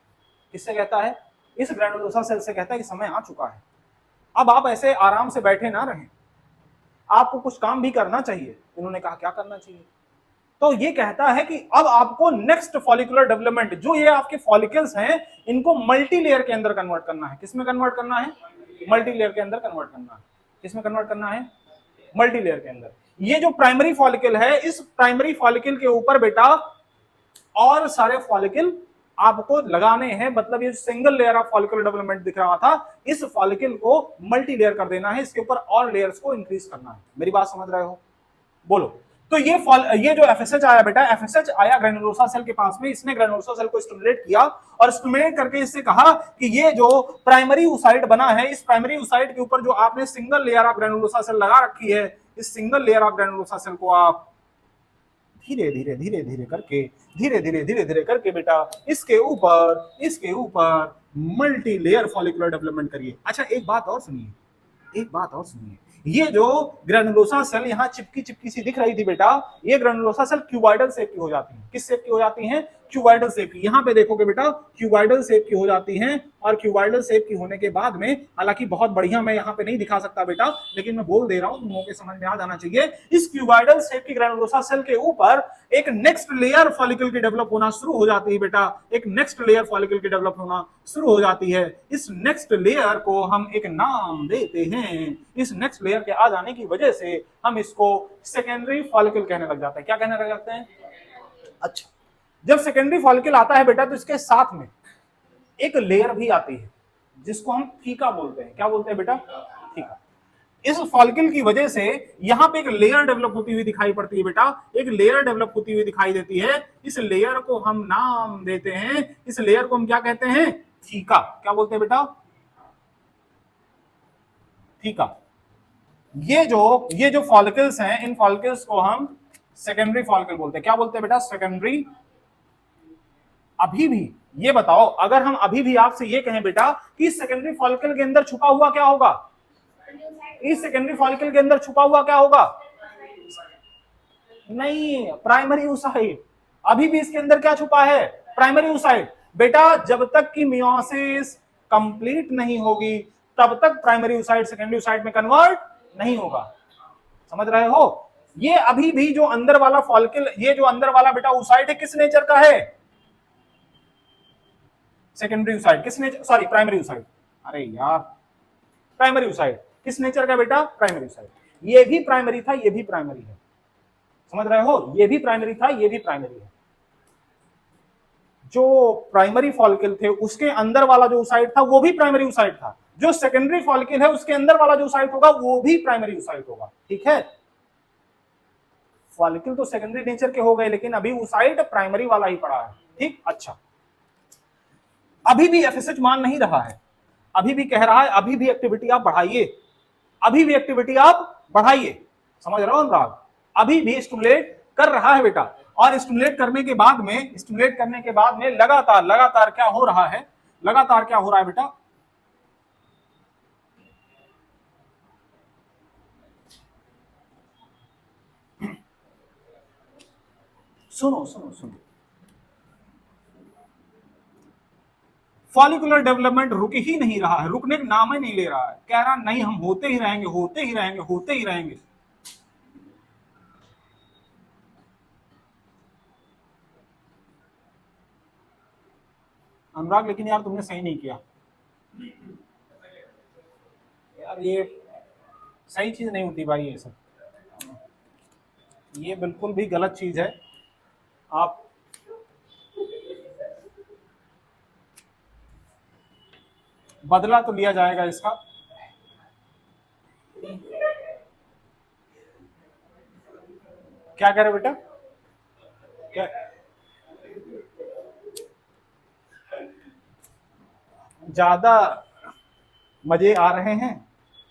किससे कहता है? इस ग्रैनुलोसा सेल से कहता है कि समय आ चुका है। अब आप ऐसे आराम से बैठे ना रहें, आपको कुछ काम भी करना चाहिए। इन्होंने कहा क्या करना चाहिए? तो ये कहता है कि अब आपको नेक्स्ट फॉलिकुलर डेवलपमेंट, जो ये आपके फॉलिकल्स हैं, इनको मल्टी लेयर के अंदर कन्वर्ट करना है। किसमें कन्वर्ट करना है? मल्टी लेयर के अंदर कन्वर्ट करना है। किसमें कन्वर्ट करना है? मल्टी लेयर के अंदर। ये जो प्राइमरी फॉलिकल है, इस प्राइमरी फॉलिकल के ऊपर बेटा और सारे फॉलिकल आपको लगाने हैं। मतलब ये single layer of follicular development दिख रहा था, इस फॉलिकल को मल्टी लेयर कर देना है, इसके ऊपर और लेयर्स को इंक्रीज करना है। मेरी बात समझ रहे हो? बोलो। तो ये जो एफएसएच आया बेटा, एफएसएच आया ग्रैनुलोसा सेल के पास में, इसने ग्रैनुलोसा सेल को स्टिमुलेट किया और स्टिमुलेट करके इससे कहा कि ये जो प्राइमरी ऊसाइट बना है, इस प्राइमरी ऊसाइट के ऊपर जो आपने single layer of granulosa cell लगा रखी है, इस single layer of granulosa cell को आप धीरे धीरे धीरे धीरे करके धीरे धीरे करके बेटा इसके ऊपर मल्टी लेयर फॉलिकुलर डेवलपमेंट करिए। अच्छा एक बात और सुनिए, ये जो ग्रैनुलोसा सेल यहाँ चिपकी सी दिख रही थी बेटा, ये ग्रैनुलोसा सेल क्यूबॉइडल शेप की हो जाती है। किस शेप की हो जाती हैं? क्यूबॉइडल शेप की। यहाँ पे देखोगे बेटा क्यूबॉइडल शेप की हो जाती हैं, और क्यूबॉइडल शेप की होने के बाद में, हालांकि बहुत बढ़िया मैं यहाँ पे नहीं दिखा सकता बेटा, लेकिन मैं बोल दे रहा हूँ, तुम लोगों के समझ में आ जाना चाहिए। इस क्यूबॉइडल शेप की ग्रैनुलोसा सेल के ऊपर एक नेक्स्ट लेयर फॉलिकल की डेवलप होना शुरू हो जाती है बेटा, एक नेक्स्ट लेयर फॉलिकल की डेवलप होना शुरू हो जाती है। इस नेक्स्ट लेयर को हम एक नाम देते हैं। इस नेक्स्ट लेयर के आ जाने की वजह से हम इसको सेकेंडरी फॉलिकल कहने लग जाते हैं। क्या कहने लग जाते हैं? अच्छा, जब सेकेंडरी फॉलिकल आता है बेटा, तो इसके साथ में एक लेयर भी आती है जिसको हम थीका बोलते हैं। क्या बोलते हैं बेटा? थीका। इस फॉलिकल की वजह से यहां पे एक लेयर डेवलप होती हुई दिखाई पड़ती है बेटा, एक लेयर डेवलप होती हुई दिखाई देती है। इस लेयर को हम नाम देते हैं, इस लेयर को हम क्या कहते हैं? थीका। क्या बोलते हैं बेटा? थीका। ये जो फॉलिकल्स हैं, इन फॉलिकल्स को हम सेकेंडरी फॉलिकल बोलते हैं। क्या बोलते हैं बेटा? सेकेंडरी। अभी भी ये बताओ, अगर हम अभी भी आपसे ये कहें बेटा कि सेकेंडरी फॉलिकल के अंदर छुपा हुआ क्या होगा? इस सेकेंडरी फॉलिकल के अंदर छुपा हुआ क्या होगा? नहीं, प्राइमरी ऊसाइट। अभी भी इसके अंदर क्या छुपा है? Primary oocyte. बेटा जब तक कि मियोसिस कंप्लीट नहीं होगी, तब तक प्राइमरी ऊसाइट सेकेंडरी ऊसाइट में कन्वर्ट नहीं होगा। समझ रहे हो? ये अभी भी जो अंदर वाला फॉलिकल, ये जो अंदर वाला बेटा ऊसाइट है, किस नेचर का है? Secondary oocyte. किस नेचर, सॉरी प्राइमरी ऊसाइट, अरे यार, प्राइमरी ऊसाइट किस नेचर का बेटा? Primary oocyte. ये भी प्राइमरी था, ये भी प्राइमरी है। समझ रहे हो? ये भी प्राइमरी था, ये भी प्राइमरी है। जो प्राइमरी फॉलिकल थे उसके अंदर वाला जो ऊसाइट था वो भी प्राइमरी ऊसाइट था। जो सेकेंडरी फॉलिकल है उसके अंदर वाला जो ऊसाइट होगा वो भी प्राइमरी ऊसाइट होगा। ठीक है? फॉलिकल तो सेकेंडरी नेचर के हो गए, लेकिन अभी ऊसाइट प्राइमरी वाला ही पड़ा है। ठीक? अच्छा, अभी भी एफएसएच मान नहीं रहा है, अभी भी कह रहा है अभी भी एक्टिविटी आप बढ़ाइए, अभी भी एक्टिविटी आप बढ़ाइए। समझ रहे हो अनुराग? अभी भी स्टिमुलेट कर रहा है बेटा, और स्टिमुलेट करने के बाद में लगातार क्या हो रहा है? लगातार क्या हो रहा है बेटा? सुनो, फॉलिकुलर डेवलपमेंट रुक ही नहीं रहा है, रुकने का नाम ही नहीं ले रहा है। कह रहा नहीं, हम होते ही रहेंगे। अनुराग लेकिन यार तुमने सही नहीं किया यार, ये सही चीज नहीं होती भाई, ये सब ये बिल्कुल भी गलत चीज है। आप बदला तो लिया जाएगा इसका। क्या कह रहे बेटा? क्या ज्यादा मजे आ रहे हैं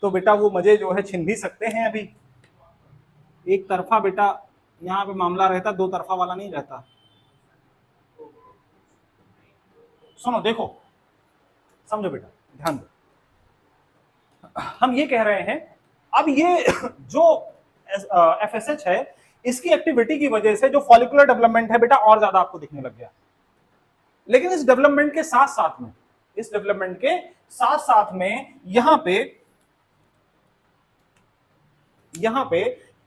तो बेटा वो मजे जो है छिन भी सकते हैं। अभी एक तरफा बेटा यहाँ पे मामला रहता, दो तरफा वाला नहीं रहता। सुनो देखो, समझो बेटा, ध्यान दो, हम ये कह रहे हैं अब ये जो एफएसएच है इसकी एक्टिविटी की वजह से जो फॉलिकुलर डेवलपमेंट है बेटा और ज्यादा आपको दिखने लग गया। लेकिन इस डेवलपमेंट के साथ साथ में, इस डेवलपमेंट के साथ साथ में यहां पे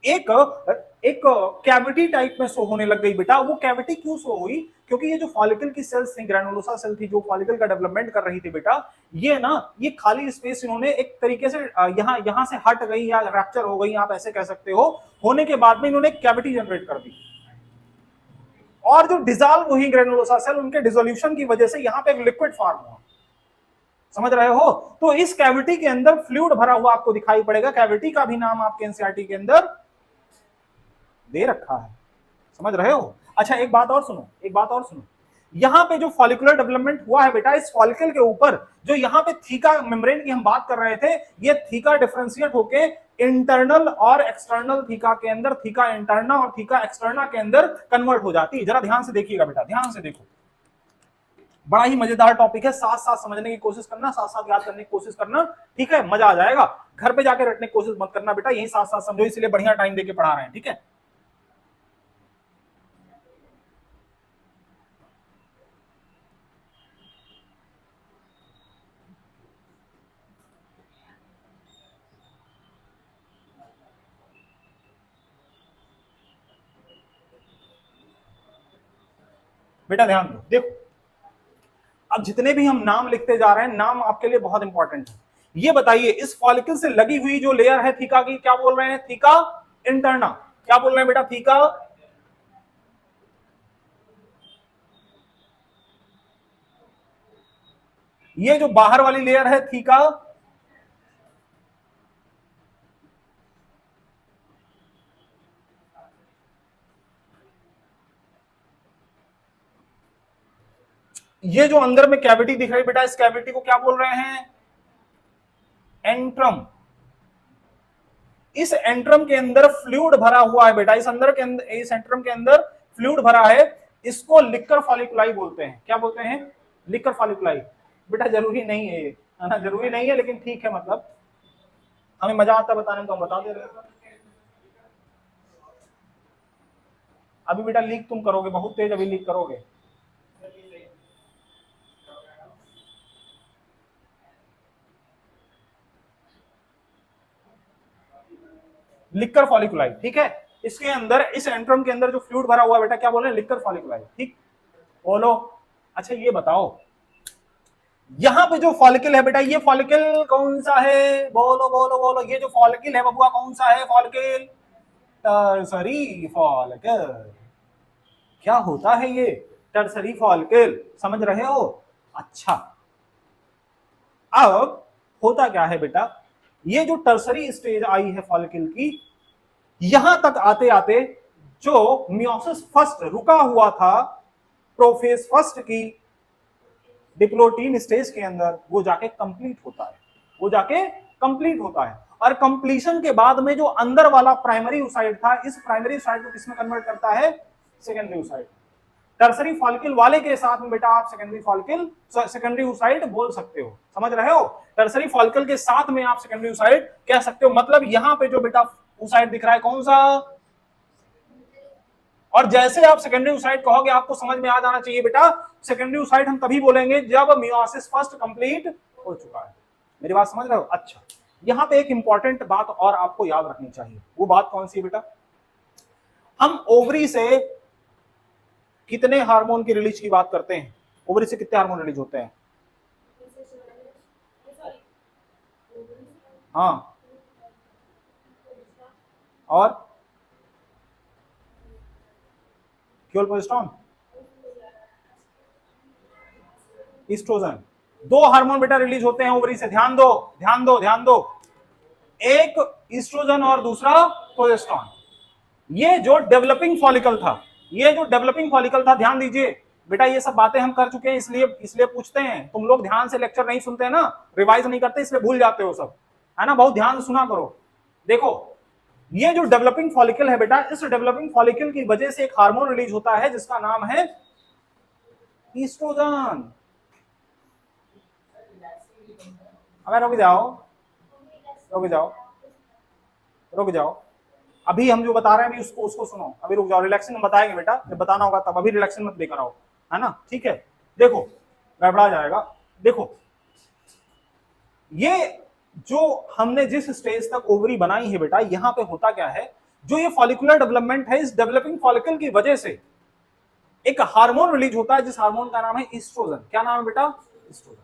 एक कैविटी टाइप में शो होने लग गई बेटा। वो कैविटी क्यों शो हुई? क्योंकि ये जो फॉलिकल की सेल्स थी, ग्रैनुलोसा सेल थी जो फॉलिकल का डेवलपमेंट कर रही थी बेटा, ये खाली स्पेस इन्होंने एक तरीके से यहां से हट गई या रैप्चर हो गई, आप ऐसे कह सकते हो। होने के बाद में इन्होंने कैविटी जनरेट कर दी और जो डिसॉल्व हुई ग्रैनुलोसा सेल, उनके डिसोल्यूशन की वजह से यहां पे एक लिक्विड फॉर्म हुआ। समझ रहे हो? तो इस कैविटी के अंदर फ्लूइड भरा हुआ आपको दिखाई पड़ेगा। कैविटी का भी नाम आपके एनसीईआरटी के अंदर दे रखा है। समझ रहे हो? अच्छा एक बात और सुनो, यहां पे जो फॉलिकुलर डेवलपमेंट हुआ है बेटा, इस फॉलिकल के ऊपर जो यहां पे थीका मेम्ब्रेन की हम बात कर रहे थे, ये थीका डिफरेंशिएट होके इंटरनल और एक्सटर्नल थीका के अंदर, थीका इंटरना और थीका एक्सटर्ना के अंदर कन्वर्ट हो जाती है। जरा ध्यान से देखिएगा बेटा, ध्यान से देखो, बड़ा ही मजेदार टॉपिक है। साथ साथ समझने की कोशिश करना, साथ साथ याद करने की कोशिश करना, ठीक है? मजा आ जाएगा। घर पे जाके रटने की कोशिश मत करना बेटा, यही साथ साथ समझो, इसलिए बढ़िया टाइम देके पढ़ा रहे हैं, ठीक है? बेटा ध्यान दो, देखो अब जितने भी हम नाम लिखते जा रहे हैं, नाम आपके लिए बहुत इंपॉर्टेंट है। ये बताइए, इस फॉलिकल से लगी हुई जो लेयर है थीका की, क्या बोल रहे हैं? Theca interna. क्या बोल रहे हैं बेटा? थीका। ये जो बाहर वाली लेयर है थीका, ये जो अंदर में कैविटी दिख रही है बेटा, इस कैविटी को क्या बोल रहे हैं? एंट्रम। इस एंट्रम के अंदर फ्लूइड भरा हुआ है बेटा, इस एंट्रम के अंदर फ्लूइड भरा है। इसको लिक्कर फॉलिकुलाई बोलते हैं। क्या बोलते हैं? लिक्कर फॉलिकुलाई। बेटा जरूरी नहीं है ये, है ना, जरूरी नहीं है, लेकिन ठीक है, मतलब हमें मजा आता है बताने में तो हम बता दे रहे हैं। अभी बेटा लीक तुम करोगे बहुत तेज, अभी लीक करोगे। लिक्कर फॉलिकुलाई, ठीक है? इसके अंदर, इस एंट्रम के अंदर जो फ्लूइड भरा हुआ है बेटा, क्या बोल रहे हैं? लिक्कर फॉलिकुलाई, ठीक? बोलो। अच्छा ये बताओ, यहां पे जो फॉलिकल है बेटा, ये फॉलिकल कौन सा है? बोलो बोलो बोलो, ये जो फॉलिकल है बबुआ कौन सा है? Follicle tertiary follicle. क्या होता है ये टर्सरी फॉलिकल? समझ रहे हो? अच्छा, अब होता क्या है बेटा, ये जो टर्सरी स्टेज आई है फॉलिकल की, यहां तक आते आते जो मियोसिस फर्स्ट रुका हुआ था प्रोफेज फर्स्ट की डिप्लोटीन स्टेज के अंदर, वो जाके कंप्लीट होता है, वो जाके कंप्लीट होता है। और कंप्लीशन के बाद में जो अंदर वाला प्राइमरी ओसाइट था, इस प्राइमरी ओसाइट को किसमें कन्वर्ट करता है? Secondary oocyte. टर्सरी फॉलिकल वाले के साथ में बेटा आप सेकेंडरी ओसाइट बोल सकते हो। समझ रहे हो? टर्सरी फॉलिकल के साथ में आप सेकेंडरी ओसाइट कह सकते हो। मतलब यहां पे जो बेटा ओसाइट दिख रहा है कौन सा? और जैसे आप सेकेंडरी ओसाइट कहोगे आपको समझ में आ जाना चाहिए बेटा, सेकेंडरी ओसाइट हम तभी बोलेंगे जब मियोसिस फर्स्ट कंप्लीट हो चुका है। मेरी बात समझ रहे हो? अच्छा, यहां पे एक इंपॉर्टेंट बात और आपको याद रखनी चाहिए। वो बात कौन सी है बेटा? हम ओवरी से कितने हार्मोन की रिलीज की बात करते हैं? ओवरी से कितने हार्मोन रिलीज होते हैं? हाँ, और केवल प्रोजेस्टेरोन, ईस्ट्रोजन। दो हार्मोन बेटा रिलीज होते हैं ओवरी से। ध्यान दो ध्यान दो ध्यान दो, एक ईस्ट्रोजन और दूसरा प्रोजेस्टेरोन। ये जो डेवलपिंग फॉलिकल था, ध्यान दीजिए, बेटा ये सब बातें हम कर चुके हैं, इसलिए पूछते हैं। तुम लोग ध्यान से लेक्चर नहीं सुनते ना, रिवाइज नहीं करते, इसलिए भूल जाते हो सब, है ना। बहुत ध्यान से सुना करो। देखो ये जो डेवलपिंग फॉलिकल है बेटा, इस डेवलपिंग फॉलिकल की वजह से एक हार्मोन रिलीज होता है जिसका नाम है ईस्ट्रोजन। अबे रुक जाओ, रुक जाओ, रुक जाओ। अभी हम जो बता रहे हैं अभी उसको सुनो, अभी रुक जाओ, रिलैक्सिंग हम बताएंगे बेटा, जब बताना होगा तब, अभी रिलैक्सिंग मत लेकर आओ, है ना, ठीक है। देखो गड़बड़ा जाएगा। देखो ये जो हमने जिस स्टेज तक ओवरी बनाई है बेटा, यहां पे होता क्या है, जो ये फॉलिकुलर डेवलपमेंट है, इस डेवलपिंग फॉलिकल की वजह से एक हार्मोन रिलीज होता है जिस हार्मोन का नाम है ईस्ट्रोजन। क्या नाम है बेटा? ईस्ट्रोजन।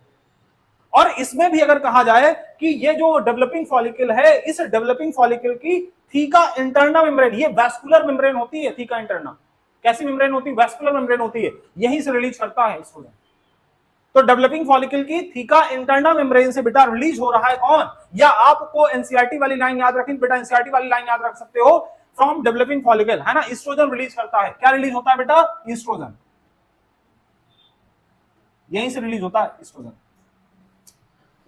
और इसमें भी अगर कहा जाए कि ये जो डेवलपिंग फॉलिकल है, इस डेवलपिंग फॉलिकल की थीका इंटरना मेम्ब्रेन, ये वैस्कुलर मेम्ब्रेन होती है। थीका इंटरना कैसी मेम्ब्रेन होती है? वैस्कुलर मेम्ब्रेन होती है, यहीं से रिलीज करता है ईस्ट्रोजन। तो डेवलपिंग फॉलिकल की थीका इंटरना मेम्ब्रेन से बेटा रिलीज हो रहा है कौन? या आपको एनसीईआरटी वाली लाइन याद रखनी बेटा, एनसीईआरटी वाली लाइन याद रख सकते हो, फ्रॉम डेवलपिंग फॉलिकल, है ना, ईस्ट्रोजन रिलीज करता है। क्या रिलीज होता है बेटा? ईस्ट्रोजन, यहीं से रिलीज होता है ईस्ट्रोजन,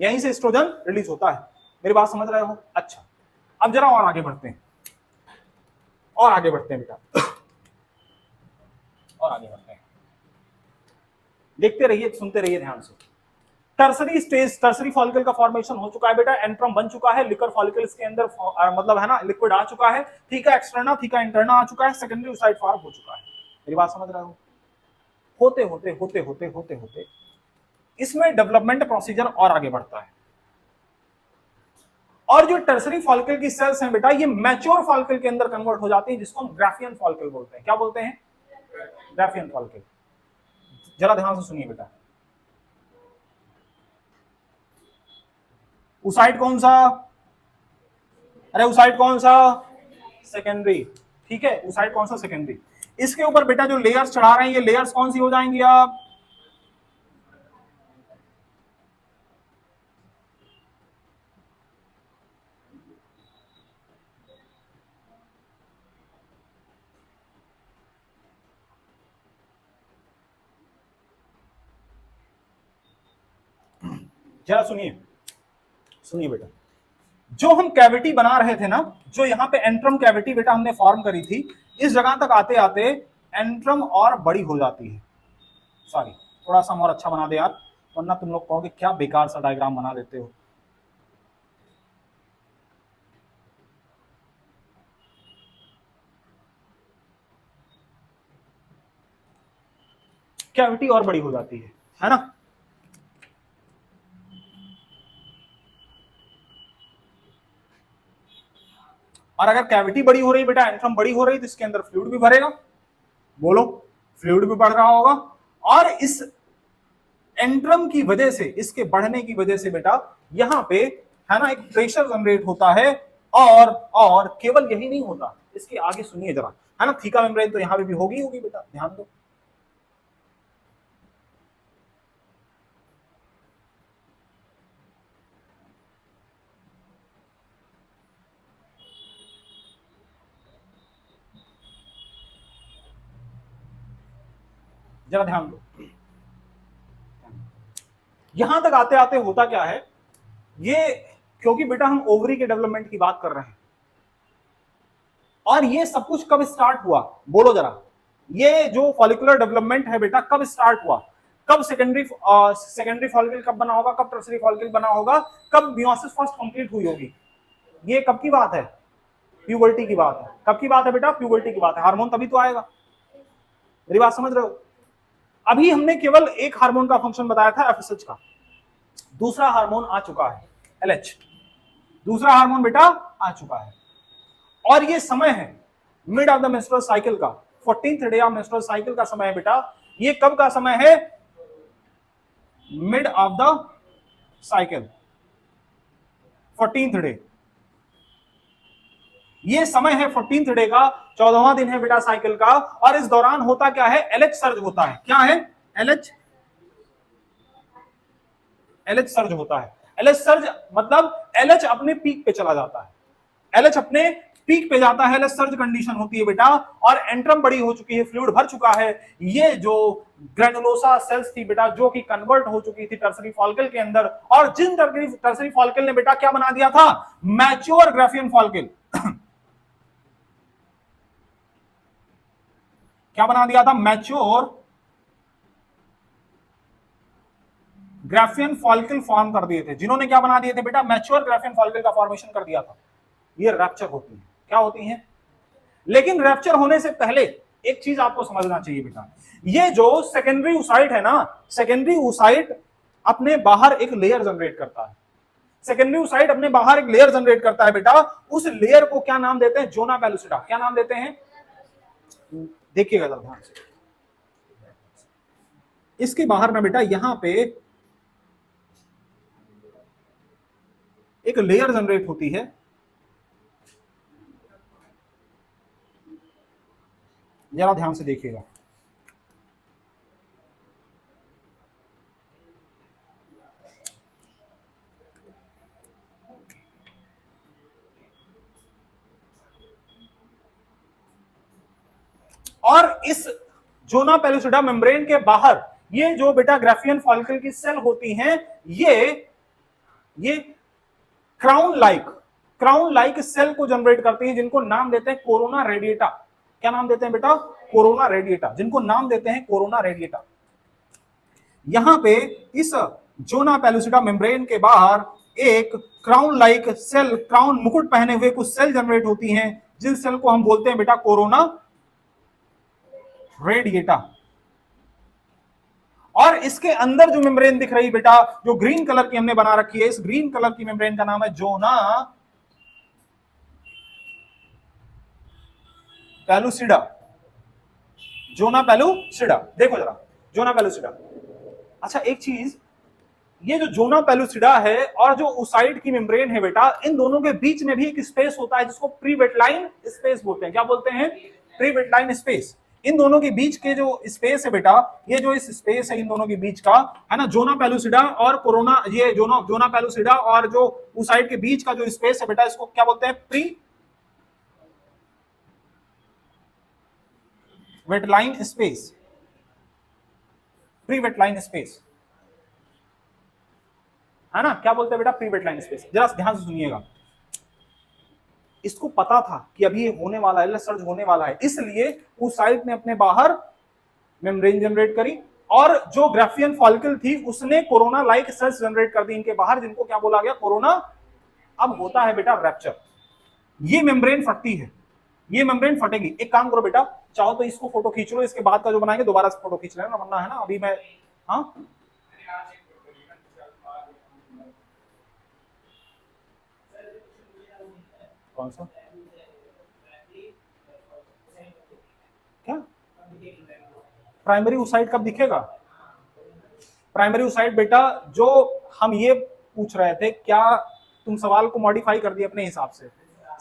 यहीं से ईस्ट्रोजन रिलीज होता है। मेरी बात समझ रहे हो? अच्छा, अब जरा और आगे बढ़ते हैं, और आगे बढ़ते हैं बेटा, और आगे बढ़ते हैं, देखते रहिए, सुनते रहिए ध्यान से। टर्सरी स्टेज, टर्सरी फॉलिकल का फॉर्मेशन हो चुका है बेटा, एंट्रम बन चुका है, लिकर फॉलिकल इसके अंदर मतलब है ना लिक्विड आ चुका है, थीका एक्सटर्ना थीका इंटरना आ चुका है, सेकेंडरी ओसाइट फॉर्म हो चुका है। मेरी बात समझ रहे हो? होते होते होते होते होते होते इसमें डेवलपमेंट प्रोसीजर और आगे बढ़ता है, और जो टर्सरी फॉलिकल की सेल्स हैं बेटा, ये मैच्योर फॉलिकल के अंदर कन्वर्ट हो जाती है, जिसको हम ग्राफियन फॉलिकल बोलते हैं। क्या बोलते हैं? Graafian follicle. जरा ध्यान से सुनिए बेटा, ओसाइट कौन सा? अरे ओसाइट कौन सा? सेकेंडरी, ठीक है, ओसाइट कौन सा? सेकेंडरी। इसके ऊपर बेटा जो लेयर्स चढ़ा रहे हैं, ये लेयर्स कौन सी हो जाएंगी आप? जरा सुनिए, सुनिए बेटा, जो हम कैविटी बना रहे थे ना, जो यहाँ पे एंट्रम कैविटी बेटा हमने फॉर्म करी थी, इस जगह तक आते आते एंट्रम और बड़ी हो जाती है। सॉरी, थोड़ा सा और अच्छा बना दे यार, वरना तुम लोग कहोगे क्या बेकार सा डायग्राम बना देते हो। कैविटी और बड़ी हो जाती है ना। और अगर कैविटी बड़ी हो रही बेटा, एंट्रम बड़ी हो रही, तो इसके अंदर फ्लूइड भी भरेगा। बोलो, फ्लूइड भी बढ़ रहा होगा, और इस एंट्रम की वजह से, इसके बढ़ने की वजह से बेटा यहां पे है ना एक प्रेशर जनरेट होता है। और केवल यही नहीं होता, इसके आगे सुनिए जरा, है ना, थीका मेम्ब्रेन तो यहां पे भी होगी बेटा, ध्यान दो। जरा ध्यान दो, यहां तक आते आते होता क्या है, ये क्योंकि बेटा हम ओवरी के डेवलपमेंट की बात कर रहे हैं, और ये सब कुछ कब स्टार्ट हुआ? बोलो जरा, ये जो फॉलिकुलर डेवलपमेंट है बेटा कब स्टार्ट हुआ? कब सेकेंडरी फॉलिकल कब बना होगा? कब टर्सरी फॉलिकल बना होगा? कब मियोसिस फर्स्ट कंप्लीट हुई होगी? ये कब की बात है? प्यूबर्टी की बात है। कब की बात है बेटा? प्यूबर्टी की बात है। हार्मोन तभी तो आएगा। मेरी बात समझ रहे हो? अभी हमने केवल एक हार्मोन का फंक्शन बताया था, एफएसएच का। दूसरा हार्मोन आ चुका है, एलएच। दूसरा हार्मोन बेटा आ चुका है, और ये समय है mid of the menstrual cycle का, 14th day of menstrual cycle का समय है बेटा। ये कब का समय है? Mid of the cycle, 14th day. ये समय है 14th डे का, 14वां दिन है बेटा साइकिल का। और इस दौरान होता क्या है? एलएच सर्ज होता है। क्या है? एलएच सर्ज होता है। एलएच सर्ज मतलब एलएच अपने पीक पे चला जाता है, एलएच अपने पीक पे जाता है, सर्ज कंडीशन होती है बेटा, और एंट्रम बड़ी हो चुकी है, फ्लूइड भर चुका है। ये जो ग्रेनुलोसा सेल्स थी बेटा, जो कि कन्वर्ट हो चुकी थी टर्सरी फॉलिकल के अंदर, और जिन टर्सरी फॉलिकल ने बेटा क्या बना दिया था, मैच्योर ग्राफियन फॉलिकल क्या बना दिया था, मैच्योर ग्राफियन फॉलिकल फॉर्म कर दिए थे। जिन्होंने क्या बना दिए थे बेटा, मैच्योर ग्राफियन फॉलिकल का फॉर्मेशन कर दिया था। ये रैप्चर होती है। क्या होती है? लेकिन रैप्चर होने से पहले एक चीज आपको समझना चाहिए बेटा, ये जो सेकेंडरी oocyte है ना, सेकेंडरी oocyte अपने बाहर एक लेयर जनरेट करता है। सेकेंडरी oocyte अपने बाहर एक लेयर जनरेट करता है बेटा। उस लेयर को क्या नाम देते हैं, जोना पेलुसिडा। क्या नाम देते हैं, देखिएगा जरा ध्यान से। इसके बाहर ना बेटा यहां पे एक लेयर जनरेट होती है, जरा ध्यान से देखिएगा। और इस जोना पेलुसिडा मेम्ब्रेन के बाहर ये जो बेटा ग्राफियन फॉलिकल की सेल होती हैं, ये क्राउन लाइक सेल को जनरेट करती हैं, जिनको नाम देते हैं कोरोना रेडिएटा। क्या नाम देते हैं बेटा, कोरोना रेडिएटा, जिनको नाम देते हैं कोरोना रेडिएटा। यहां पे इस जोना पेलुसिडा मेम्ब्रेन के बाहर एक क्राउन लाइक सेल, क्राउन मुकुट पहने हुए कुछ सेल जनरेट होती हैं, जिन सेल को हम बोलते हैं बेटा कोरोना रेडिएटा। और इसके अंदर जो मेम्ब्रेन दिख रही बेटा, जो ग्रीन कलर की हमने बना रखी है, इस ग्रीन कलर की मेम्ब्रेन का नाम है जोना पेलुसिडा। जोना पेलुसिडा, देखो जरा, जोना पेलुसिडा। अच्छा एक चीज, ये जो जोना पेलुसिडा है और जो oocyte की मेम्ब्रेन है बेटा, इन दोनों के बीच में भी एक स्पेस होता है जिसको प्री वेटलाइन स्पेस बोलते हैं। क्या बोलते हैं, प्री वेटलाइन स्पेस। इन दोनों के बीच के जो स्पेस है बेटा, ये जो इस स्पेस है इन दोनों के बीच का, है ना, जोना पेलुसिडा और कोरोना, ये जोना पेलुसिडा और जो oocyte के बीच का जो स्पेस है बेटा, इसको क्या बोलते हैं, pre vitelline space. Pre vitelline space, है ना, क्या बोलते हैं बेटा, प्री वेटलाइन स्पेस। जरा ध्यान से सुनिएगा, इसको पता था कि अभी ये होने वाला है, सर्ज होने वाला है, इसलिए oocyte ने अपने बाहर मेम्ब्रेन जनरेट करी, और जो ग्राफियन फॉलिकल थी उसने कोरोना लाइक सेल्स जनरेट कर दी इनके बाहर, जिनको क्या बोला गया, कोरोना। अब होता है बेटा रैप्चर, ये मेम्ब्रेन फटती है, ये मेम्ब्रेन फटेगी। एक काम करो बेटा, चाहो तो इसको फोटो खींच लो, इसके बाद का जो बनाएंगे दोबारा से फोटो खींच लेना, वरना है ना अभी मैं, हाँ कौन सा, क्या प्राइमरी oocyte कब दिखेगा, प्राइमरी oocyte बेटा, जो हम ये पूछ रहे थे, क्या तुम सवाल को मॉडिफाई कर दिए अपने हिसाब से।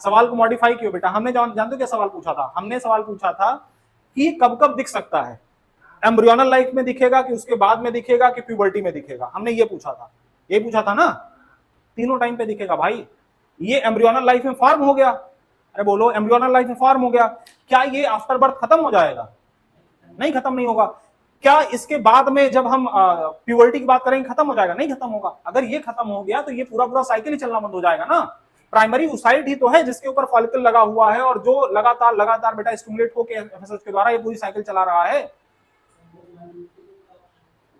सवाल को मॉडिफाई क्यों बेटा, हमने जानते हो क्या सवाल पूछा था, हमने सवाल पूछा था कि कब कब दिख सकता है, एम्ब्रियोनल लाइफ में दिखेगा कि उसके बाद में दिखेगा कि प्यूबर्टी में दिखेगा, हमने ये पूछा था, ये पूछा था ना, तीनों टाइम पे दिखेगा भाई। ये एम्ब्रियोनल लाइफ में फॉर्म हो गया, अरे बोलो, एम्ब्रियोनल लाइफ में फॉर्म हो गया, क्या ये आफ्टर बर्थ खत्म हो जाएगा, नहीं खत्म नहीं होगा। क्या इसके बाद में जब हम प्यूबर्टी की बात करेंगे खत्म हो जाएगा, नहीं खत्म होगा। अगर ये खत्म हो गया तो ये पूरा साइकिल ही चलना बंद हो जाएगा ना। प्राइमरी oocyte ही तो है जिसके ऊपर फॉलिकल लगा हुआ है, और जो लगातार बेटा स्टिमुलेट होकर एफएसएच के द्वारा ये पूरी साइकिल चला रहा है।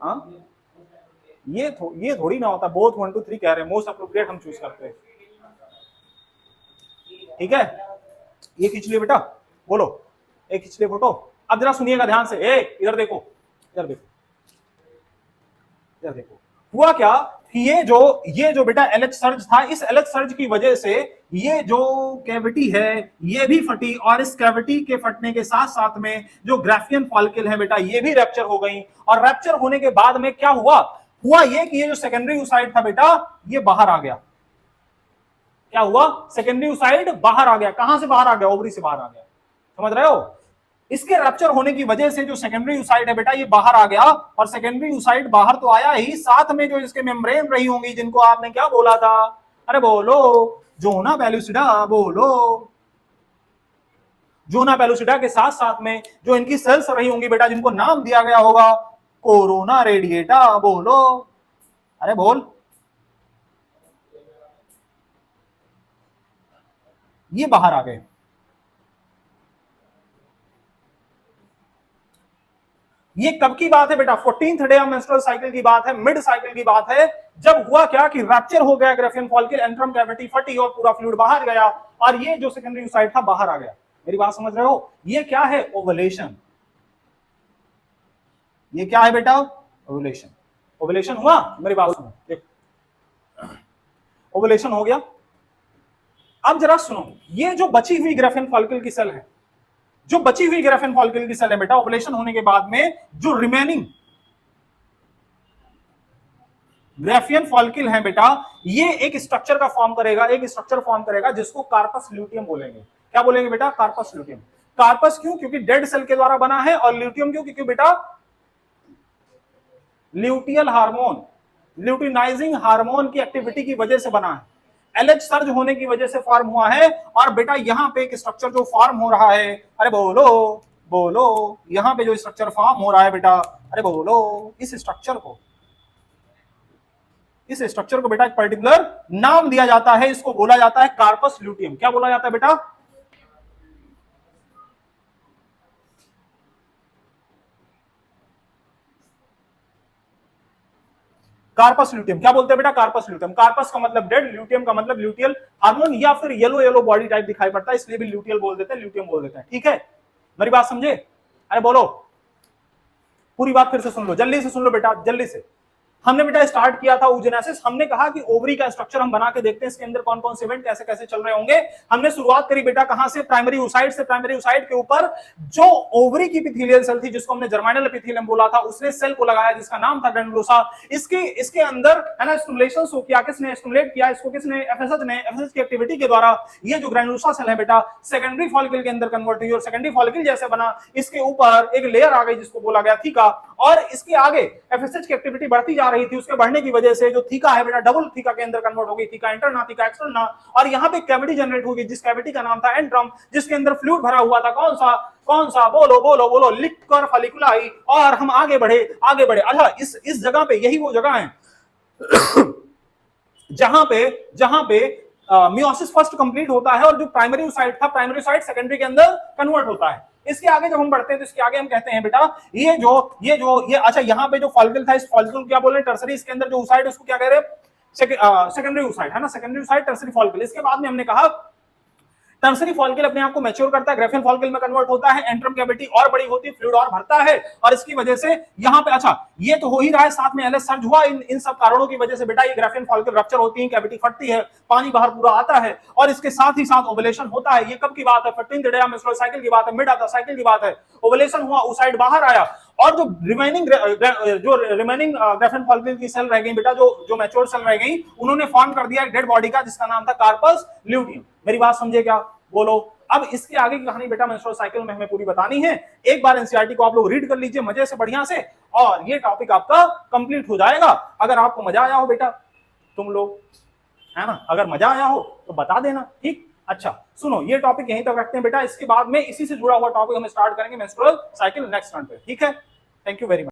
हाँ, ये थोड़ी ना होता, बोथ 1 2 3 कह रहे हैं, मोस्ट अप्रोप्रिएट हम चूज करते हैं, ठीक है। ये खींच लिया बेटा, बोलो, एक खींच लिया फोटो। अब जरा सुनिएगा ध्यान से, इधर देखो, इधर देखो, इधर देखो। हुआ क्या कि ये जो बेटा LH सर्ज था, इस LH सर्ज की वजह से ये जो कैविटी है ये भी फटी, और इस कैविटी के फटने के साथ साथ में जो ग्राफियन फॉलिकल है बेटा, ये भी रैप्चर हो गई। और रैप्चर होने के बाद में क्या हुआ ये कि ये जो सेकेंडरी oocyte था बेटा, ये बाहर आ गया। क्या हुआ, सेकेंडरी oocyte बाहर आ गया। कहां से बाहर आ गया, ओवरी से बाहर आ गया, समझ रहे हो। इसके रैप्चर होने की वजह से जो सेकेंडरी oocyte है बेटा, ये बाहर आ गया। और सेकेंडरी oocyte बाहर तो आया ही, साथ में जो इसके मेम्ब्रेन रही होंगी, जिनको आपने क्या बोला था, अरे बोलो, जोना पेलुसिडा, बोलो, जोना पेलुसिडा के साथ साथ में जो इनकी सेल्स रही होंगी बेटा, जिनको नाम दिया गया होगा कोरोना रेडिएटा, बोलो, अरे बोल, ये बाहर आ गए। ये कब की बात है बेटा? 14th day of menstrual cycle की बात है, मिड साइकिल की बात है, जब हुआ क्या कि रैप्चर हो गया ग्राफियन फॉलिकल, एंट्रम कैविटी फटी और पूरा फ्लूइड बाहर गया और ये जो सेकेंडरी साइड था बाहर आ गया। मेरी बात समझ रहे हो? ये क्या है? ओवुलेशन। ये क्या है बेटा? ओवुलेशन। ओवुलेशन हुआ? मेरी बात सुनो, ओवुलेशन हो गया। अब जरा सुनो, ये जो बची हुई ग्राफियन फॉलिकल की सेल है, जो बची हुई ग्राफियन फॉलिकल की सेल है बेटा, ओवुलेशन होने के बाद में जो रिमेनिंग ग्राफियन फॉलिकल है बेटा, ये एक स्ट्रक्चर का फॉर्म करेगा, एक स्ट्रक्चर फॉर्म करेगा जिसको कार्पस ल्यूटियम बोलेंगे। क्या बोलेंगे बेटा? Corpus luteum. कार्पस क्यों? क्योंकि डेड सेल के द्वारा बना है, और ल्यूटियम क्यों? क्योंकि बेटा ल्यूटियल हार्मोन, ल्यूटिनाइजिंग हार्मोन की एक्टिविटी की वजह से बना है, एलएच सर्ज होने की वजह से फॉर्म हुआ है। और बेटा यहां पे एक स्ट्रक्चर जो फॉर्म हो रहा है, अरे बोलो बोलो, यहां पे जो स्ट्रक्चर फॉर्म हो रहा है बेटा, अरे बोलो, इस स्ट्रक्चर को बेटा एक पर्टिकुलर नाम दिया जाता है, इसको बोला जाता है कार्पस ल्यूटियम। क्या बोला जाता है बेटा? Corpus luteum. क्या बोलते हैं बेटा? Corpus luteum. कार्पस का मतलब डेड, ल्यूटियम का मतलब ल्यूटियल हार्मोन, या फिर येलो येलो बॉडी टाइप दिखाई पड़ता है, इसलिए भी ल्यूटियल बोल देते हैं, ल्यूटियम बोल देते हैं। ठीक है, मेरी बात समझे? अरे बोलो, पूरी बात फिर से सुन लो, जल्दी से सुन लो बेटा, जल्दी से। हमने बेटा स्टार्ट किया था oogenesis। हमने कहा कि ओवरी का स्ट्रक्चर हम बना के देखते हैं, इसके अंदर कौन कौन से इवेंट कैसे कैसे चल रहे होंगे। हमने शुरुआत करी बेटा कहां से? प्राइमरी oocyte से। प्राइमरी oocyte के ऊपर जो ओवरी की एपिथेलियल सेल थी, जिसको हमने जर्मिनल एपिथेलियम बोला था, उसने सेल को लगाया जिसका नाम था ग्रैनुलोसा। इसके अंदर है ना स्टिमुलेशन शो किया, किसने स्टिमुलेट किया इसको? किसने? एफएसएच ने। एफएसएच की एक्टिविटी के द्वारा ये जो ग्रैनुलोसा सेल है बेटा सेकेंडरी फॉलिकल के अंदर कन्वर्ट हुई, और सेकेंडरी फॉलिकल जैसे बना, इसके ऊपर एक लेयर आ गई जिसको बोला गया थीका, और इसके आगे एफएसएच की एक्टिविटी बढ़ती जा रही थी, उसके बढ़ने की वजह से जो थीका है बेटा डबल थीका के अंदर कन्वर्ट हो गई, थीका इंटरना, थीका एक्सटर्ना, और यहां पे कैविटी जनरेट होगी, जिस कैविटी का नाम था एंट्रम, जिसके अंदर फ्लूइड भरा हुआ था। कौन सा? कौन सा? बोलो बोलो बोलो, लिक्वर फॉलिकुलाई। और हम आगे बढ़े, आगे बढ़े। अच्छा, इस जगह पे, यही वो जगह है जहां पे मियोसिस फर्स्ट कंप्लीट होता है, और जो प्राइमरी oocyte था, प्राइमरी oocyte सेकेंडरी के अंदर कन्वर्ट होता है। इसके आगे जब हम बढ़ते हैं तो इसके आगे हम कहते हैं बेटा ये अच्छा, यहाँ पे जो फॉलिकल था, इस फॉलिकल क्या बोल रहे हैं? टर्सरी। इसके अंदर जो oocyte है उसको क्या कह रहे हैं? सेकेंडरी oocyte है ना, सेकेंडरी oocyte, टर्सरी फॉलिकल। इसके बाद में हमने कहा टर्सरी फॉलिकल अपने आप को मैच्योर करता है, ग्राफियन फॉलिकल में कन्वर्ट होता है, एंट्रम कैविटी और बड़ी होती है, फ्लूइड और भरता है, और इसकी वजह से यहाँ पे, अच्छा ये तो हो ही रहा है, साथ में एलएच सर्ज हुआ। इन सब कारणों की वजह से बेटा ये ग्राफियन फॉलिकल रप्चर होती है, कैविटी फटती है, पानी बाहर पूरा आता है, और इसके साथ ही साथ ओवुलेशन होता है। ये कब की बात है? 15th day of menstrual cycle की बात है, मिड ऑफ द साइकिल की बात है। ओवुलेशन हुआ, oocyte बाहर आया, और जो रिमेनिंग ग्राफियन फॉलिकल की सेल रह गई बेटा, जो मैच्योर सेल रह गई, उन्होंने फॉर्म कर दिया एक डेड बॉडी का जिसका नाम था कार्पस ल्यूटियम। मेरी बात समझे क्या? बोलो। अब इसके आगे की कहानी बेटा मेंस्ट्रुअल साइकिल में हमें पूरी बतानी है। एक बार एनसीईआरटी को आप लोग रीड कर लीजिए मजे से, बढ़िया से, और ये टॉपिक आपका कंप्लीट हो जाएगा। अगर आपको मजा आया हो बेटा, तुम लोग, है ना, अगर मजा आया हो तो बता देना, ठीक? अच्छा सुनो, ये टॉपिक यहीं तक रखते हैं बेटा, इसके बाद में इसी से जुड़ा हुआ टॉपिक हम स्टार्ट करेंगे मेंस्ट्रुअल साइकिल नेक्स्ट टर्न पे, ठीक है? Thank you very much.